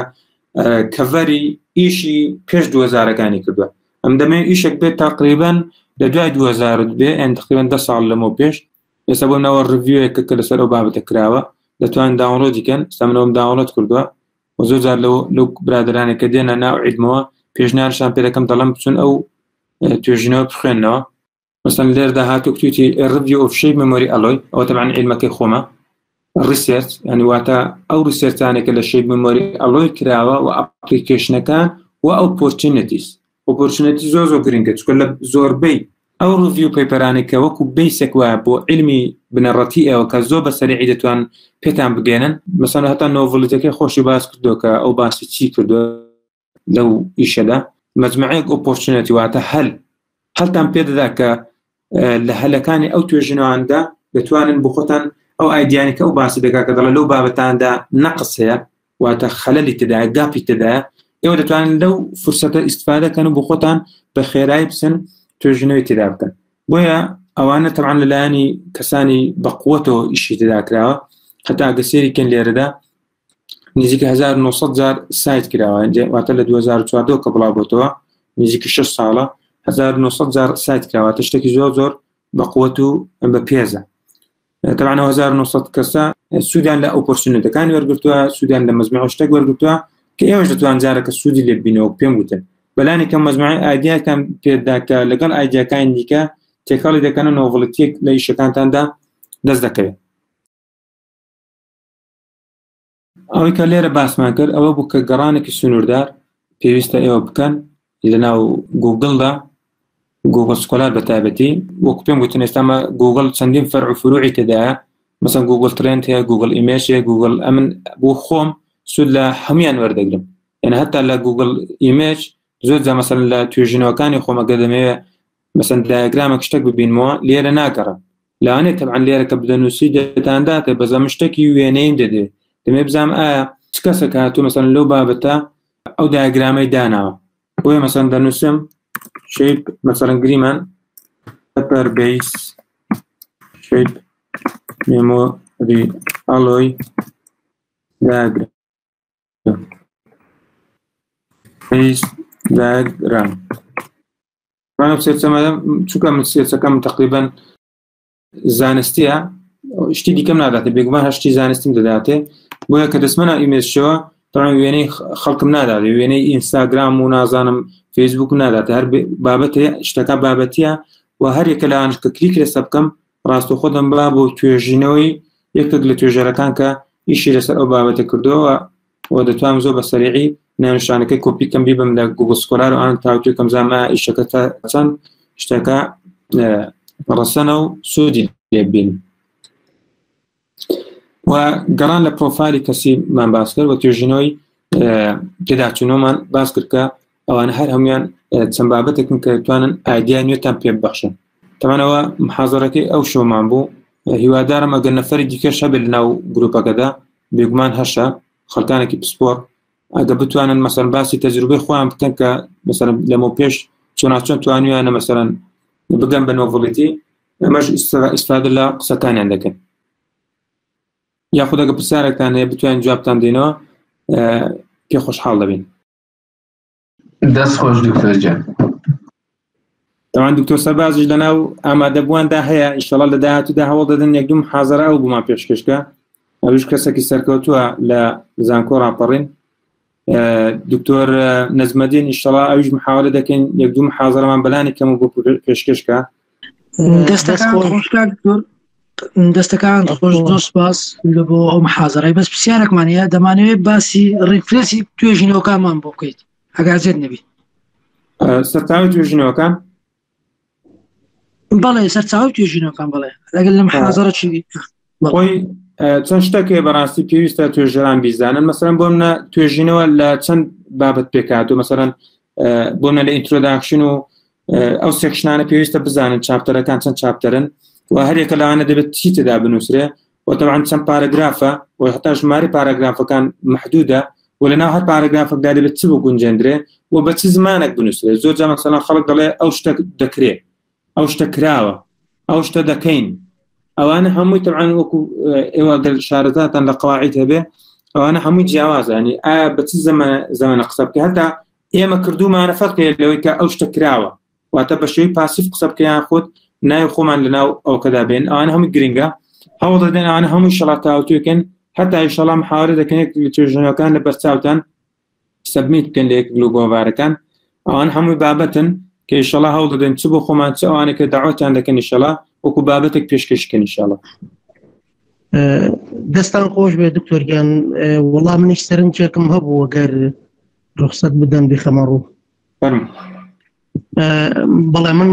کەڤەری ئیشی پێش 2000ەکانی کردووە ئەم دەمێ ئیشێک بێت تقریباً لە دوای 2000 بێ ئەن تقریباً 10 ساڵ لەمەوە پێش ئێستا بۆ ناوە ڕڤیوەیەکە کە لەسەر ئەو بابەتە کراوە دەتوان داونلۆدیکەن ئێستامنەوەم داونلۆد کردووە و زۆر جار لەو برادرانێک کە دێنە ناو عیدمەوە پێشنیارشان پێ دەکەم دەڵم بچون ئەو توێژینەوە بخوێنەوە مثلا لێردا هاتوو کتوتی review of shape memory alloy ئەوە تەبعاً عیلمەکەی خۆمە research يعني واتە ئەو ریسێرچانێکە لە shape memory alloy کراوە و ئەپلیکیشنەکان و opportunities زۆر گرنگە چکە لە زۆربەی ئەو ڕڤیو پێپەرانێکە وەکو بیسێک وایە بۆ علمی بنەڕەتی ئەوە کە زۆر بە سەریعی دەتوان پێتان بگەێنن مثلا هەتا نۆڤڵەتەکەی خۆشی باس کردو کە ئەو باسی چی کردو لەو ئیشەدا مەجموعەیەک opportunity واتە هەلتان پێدەدا کە لە هەلەکانی ئەو توێژینەوەیاندا دەتوانن بۆ خۆتان أو أيديانك أو باس دكا كذا لو بابتان دا نقص هي وتخلل تدا جاب تدا يود توان لو فرصة استفادة كانوا بخوتان بخيراي بسن توجنوي تدا كان بويا أوانا طبعا لاني كساني بقوته إشي تدا كراوا حتى قصيري كان ليردا نزيك 1900 زار سايت كراوا واتلا 2014 قبل أبوتوا نزيك 6 صالة 1900 زار سايت كراوا تشتكي زور بقوته ببيزا طبعا 1900 كسا السودان لا اوبورتونيتي كان يرغلتوا السودان لما مجموعه اشتاق ورغلتوا كي وجدتوا انزارك السودي اللي بينو بيموتن بلاني كم مجموعه ايديا كان بيداك لقال ايديا كان ديكا تكالي ده كان نوفلتيك ليش كانت عندها دزدكه او كليره باس ماكر او بوك قرانك السنوردار بيستا ايو بكن لنا جوجل دا جوجل سكولار بتابتي وقتهم قلت نستعمل جوجل سندين فروعي تدا مثلا جوجل ترند هي جوجل ايميج هي جوجل امن بوخوم سود لا حميان وردقلم يعني حتى لا جوجل ايميج زود زي مثلا لا توجينو كان يخوم قدميه مثلا دياجرام اشتك بين مو ليره ناقره لا انا طبعا ليره كبدا نسيجه تاندات بس مشتكي وينين ددي تم بزام سكسكاتو مثلا لو بابتا او دياجرامي دانا وهي مثلا دنسم shape مثلا جريمان pepper base shape memory alloy diagram base diagram أنا بسيط شو كم سياسة كم تقريبا زانستيا اشتي كم نادته بيجمعها اشتي زانستيم داته ويا كدسمنا إيميل شو طبعا ويني خلق منادى ويني انستغرام ونازانم فيسبوك منادى هر بابتي اشتكى بابتيا وهر يكلان كليك لسبكم راستو خدم بابو توجينوي يكتب لتوجركان كا يشي لسر او بابتي كردو ودتوام زو بسريعي نانشان كي كوبي كم بيبم دا جوجل سكولار وان تاوتو كم زعما اشتكى سن اشتكى رسنو سودي يبين وقران لبروفايل كسي من باسكر وتوجينوي كداتشنو من باسكر كا او انا هر هميان تسبابتك كتوان ايديا نيوتن بيبخشن طبعا هو محاضرتي او شو مامبو هو دار ما قلنا فريد كشبل ناو جروبا كذا بيجمان هشا خلقانك بسبور اجبتو انا مثلا باسي تجربه خوام كان مثلا لما بيش شنو توانيو انا مثلا بجنب نوفلتي مش استفاد الله سكان عندك ياخذك بسعرك كان بتوان جواب تاندينو كي خوش حال بين داس خوش دكتور جان طبعا دكتور سرباز لنا اما دبوان ده هي ان شاء الله لدهاتو ده هو ددن يقدم محاضره او بما بيشكشكا اوش كسكي سركوتوا لا زانكورا برين دكتور نجم الدين ان شاء الله اوج محاوله لكن يقدم محاضره من بلاني كم بيشكشكا دستكان خوش دوست باس لبو محاضره بس بسيارك معناها دمانوي باسي ريفرنسي توجينو كمان بوكيت اجازت نبي سرتاوي توجينو كان بله سرتاوي توجينو كان بله لكن المحاضره شي وي تشتكي براسي بيستا توجران بيزان مثلا بومنا توجينو ولا تشن بابت بيكاتو مثلا بومنا الانتروداكشن او سيكشنانه بيستا بزان شابتر كان تشن شابترن وهر يكلا دبت شيء تدا بنسره وطبعا سم باراجرافا ويحتاج ماري باراجرافا كان محدوده ولنا هر باراجرافا دا دبت سبو جندره وبس زمانك بنسره زوج مثلا خلق له او شتك دكري او شتكراوا او شتدكين او انا همي طبعا وكو قال شارطات لقواعدها به او انا همي جواز يعني بس زمان قصبك حتى ايما كردو ما انا فرق لو او شتكراوا وتبشي باسيف قصبك ياخذ ناي خومان لنا او كذا بين انا هم جرينجا هو ضدنا انا هم ان شاء الله تاوتوكن حتى ان شاء الله محاوله كانك تجنو كان برساوتن سبميت كان لك جلوبو باركان انا هم بابتن كي ان شاء الله هو ضدن تبو خومان سو انا كدعوت عندك ان شاء الله وكبابتك بيشكشكن ان شاء الله دستان خوش به دكتور جان والله من اشترنجكم هبو وقال رخصت بدن بخمرو فرم بەڵێ من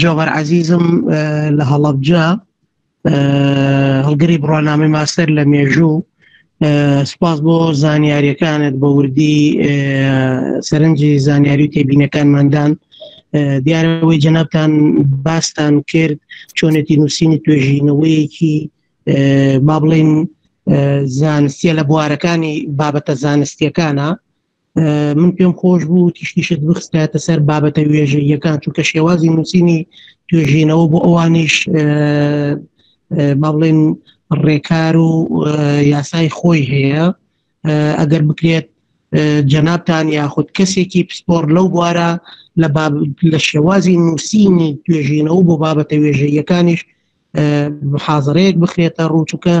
جۆڤەر عەزیزم لە هەڵەبجە هەڵگری بڕوانامەی ماستەر لە مێژوو سپاس بۆ زانیاریەکانت بە وردی سەرنجی زانیاری و تێبینەکانماندان دیارەوەی جەنابتان باستان کرد چۆنێتی نووسینی توێژینەوەیەکی با بڵێن زانستیە لە بوارەکانی بابەتە زانستیەکانە من پێم خۆش بوو تیشتیشت بخستێتە سەر بابەتە وێژەیەکان چونکە شێوازی نووسینی توێژینەوە بۆ ئەوانیش با بڵێن ڕێکار و یاسای خۆی هەیە ئەگەر بکرێت جەنابتان یاخود کەسێکی پسپۆر لەو بوارە لە شێوازی نووسینی توێژینەوە بۆ بابەتە وێژەیەکانیش حاضرەیەک بخرێتە ڕووچووکە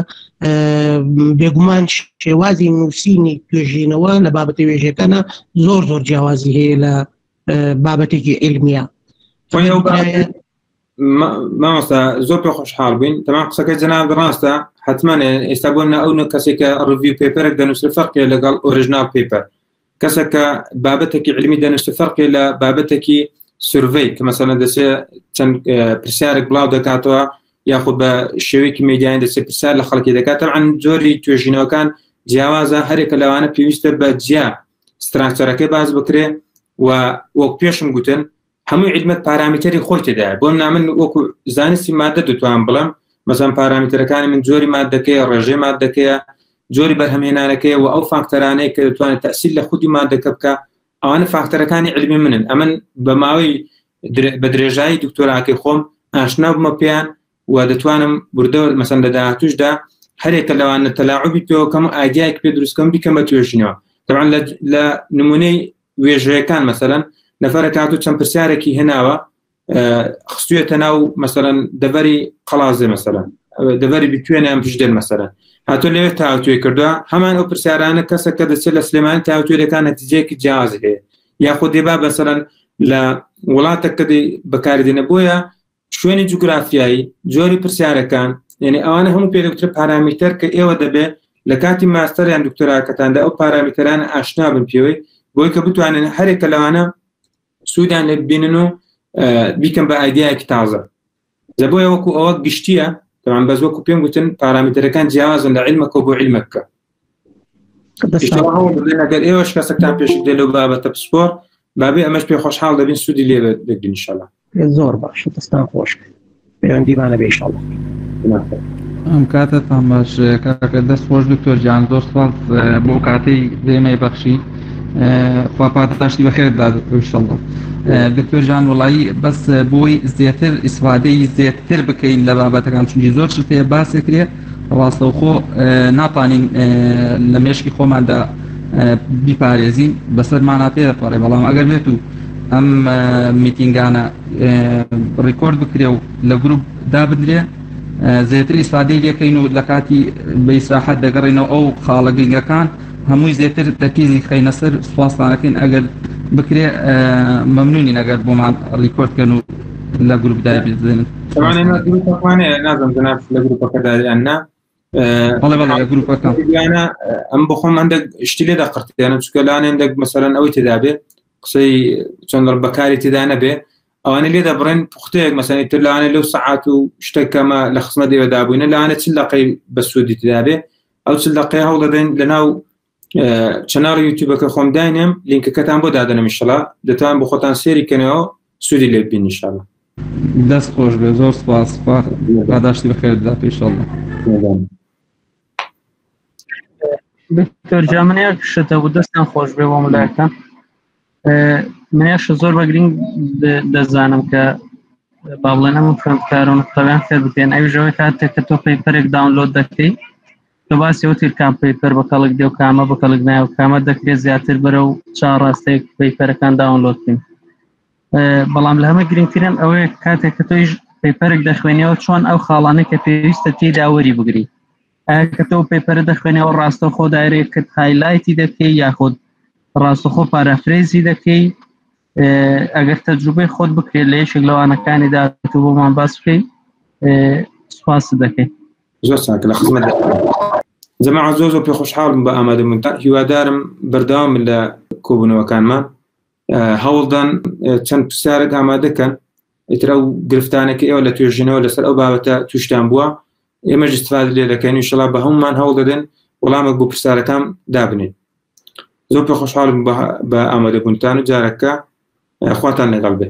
بێگومان شێوازی نووسینی توێژینەوە لە بابەتە وێژەکانە زۆر جیاوازی هەیە لە بابەتێکی علمیە مامۆستا زۆر پێ خۆشحاڵ بووین تەمام قسەکەی جەناب ڕاستە حتمما ئێستا بۆمە ئەو کەسێکە ڕڤیو پێپەرێک دەنووسێت فەرقێ لەگەڵ ئۆریژنال پێپەر کەسێکە بابەتێکی علمی دەنووسێت فەرقێ لە بابەتێکی سورڤەی کە مەسەڵەن دەچێت چەند پرسیارێک بڵاو دەکاتەوە یاخود بە شێوەیەکی میدیان دەچێت پرسیار لە خەڵکی دەکات تەبعاً جۆری توێژینەوەکان جیاوازە هەرێکە لەوانە پێویستە بە جیا ستراکچەرەکەی باز بکرێ و وەک پێشم گوتن هەمووی علمەت پارامتری خۆی تێدایە بۆ من وەکو زانستی مادە دەتوان بڵم مەسەڵەن پارامترەکانی من جۆری مادەکەیە ڕێژەی مادەکەیە جۆری بەرهەمهێنانەکەیە و ئەو فاکتەرانەیە کە دەتوانێت تەئسیل لە خودی مادەکە بکە ئەوانە فاکتەرەکانی علمی منن ئەمن بە ماوەی بە درێژایی دکتۆراکەی خۆم ئاشنا بمە پێیان و دەتوانم بوردە مەسەڵەن لە داهاتووشدا هەرێکە لەوانە تەلاعوبی پێوەکەم ئاگیایەک پێ دروستکەم بیکەم بە توێژینەوە تەبعاً لە نمونەی وێژەیەکان مەسەڵەن نەفەرە کاتوو چەند پرسیارێکی هێناوە خستوێتە ناو مەسەڵەن دەڤەری قەڵازێ مەسەڵەن دەڤەری بتوێنە ئەم پشدێن مەسەڵەن هاتۆ لەوێ تاوتوێ کردووە هەمان ئەو پرسیارانە کەسەکە دەچێت لە سلێمانی تاوتوێرەکان نەتیجەیەکی جیاواز هەیە یاخود دێبا مەسەڵەن لە وڵاتێک کە بەکاردێنە بۆیە شوێنی جوگرافیایی جۆری پرسیارەکان یعنی ئەوانە هەموو پێدەکتر پارامتر کە ئێوە دەبێت لە کاتی ماستەر یان دکتۆراکەتاندا ئەو پارامترانە ئاشنا بن پێوەی بۆی کە بتوانن هەرێکە لەوانە سوودیان لێ ببینن و بیکەم بە ئایدیایەکی تازە بۆیە وەکو ئەوە گشتیە تەمان بەس وەکو پێم گوتن پارامترەکان جیاوازن لە علمەکە بۆ علمەکە ئەگەر ئێوەش کەسەکتان پێش دێ لەو بابەتە پسپۆر بابێ ئەمەش پێ خۆشحاڵ دەبین سوودی لێ دەگرین ئینشاءالله زۆر باش دەستان خۆش پەیوەندیمانە بێ ئینشاءالله ئەم کاتتان باش کاکە دەست خۆش دکتۆر گیان زۆر سپاس بۆ کاتەی دێمەی بەخشی خوا پاداشتی بەخێردا ئینشاءالله دکتۆر جان وڵایی بەس بۆی زیاتر ئیسفادەی زیاتر بکەین لە بابەتەکان چونکی زۆر شتەیە باسێکرێ ڕاستەوخۆ ناتوانین لە مێشکی خۆماندا بیپارێزین بەسەرمانە پێ دەپەڕێ بەڵام ئەگەر بێت و ئەم میتینگانە ڕیکۆرد بکرێ و لە گروپ دابدرێ زیاتر ئیسفادەی لێکەین و لە کاتی بە ئیسراحەت دەگەڕێنەوە ئەو خاڵە گرنگەکان هەمووی زیاتر تەرکیزی خەینە سەر سوپاسانەکەین ئەگەر بکرێ مەمنونین ئەگەر بۆمان ڕیکۆردکەن و لە گروپدای بزێنن نازم جناب لە گروپەکەدایان نا بەڵێ بەڵێ لە گروپەکان ئەم بخۆم هەندێک شتی لێ دەقرتیانە چونکە لاوانێ هەندێک مەسەڵەن ئەوەی تێدا بێ قسەی چۆن بەکاری تێدا نەبێ ئەوانە لێ دەبڕێن پوختەیەک مەسەڵەن تر لەوانێ لەو سەعات و شتێکەمە لە خزمەت ئێوەدا بووینە لەوانێ چل دەقەی بە سوودی تێدا بێ ئەو چل دەقەی هەوڵ دەدەین لەناو چەناڵ یوتیوبەکە خۆم داینێم لینکەکەتان بۆ دادەنم ئینشەڵا دەتوان بۆ خۆتان سێری کەنەوە سوودی لێ ببین ئینشەڵا دەست خۆش بێ زۆر سپاس پاداشتی بەخێردا ئینشەڵا دکتۆر جا منێک شتە بوو دەستان خۆش بێ بۆ مەلایەکان منێش زۆر بە گرنگ دەزانم کە با بڵێن ئەم خوێندکارە نقطەویان فێر بکەین ئەویژەوەی کاتێک کە تۆ پەیپەرێک داونلۆد دەکەی تۆ باسی ئەو تیرکان پەیپەر بە کەڵک دێ و کامە بە کەڵک نایە و کامە دەکرێت زیاتر بەرە و چاڕاستەیەک پەیپەرەکان داونلۆد بکەین بەڵام لە هەمە گرنگترین ئەوەیە کاتێک کە تۆیش پەیپەرێک دەخوێنیەوە چۆن ئەو خاڵانە کە پێویستە تێدا وەری بگری کە تۆ پەیپەرە دەخوێنەوە ڕاستەوخۆ دایرێکت هایلایتی دەکەی یاخود ڕاستەخۆ پارافرێزی دەکەی ئەگەر تەجروبەی خۆت بکرێت لە یەشێک لەوانەکانی داهاتوو بۆمان باس بکەی سوپاست دەکەی زۆر ساکە لە خزمەت جەماعە زۆر پێ خۆشحاڵم بە ئامادەبوونتان هیوادارم بەردەوام لە کۆبوونەوەکانمان هەوڵدان چەند پرسیارێک ئامادەکەن ئیتر ئەو گرفتانێکی ئێوە لە توێژینەوە لەسەر ئەو بابەتە تووشتان بووە ئێمەش استفادە لێ دەکەین ئینشەڵا بە هەمومان هەوڵ دەدەن وەڵامێک بۆ پرسیارەکان دابنین زۆر پێ خۆشحاڵم بە ئامادەبوونتان و جارەکە خواتان لەگەڵ بێ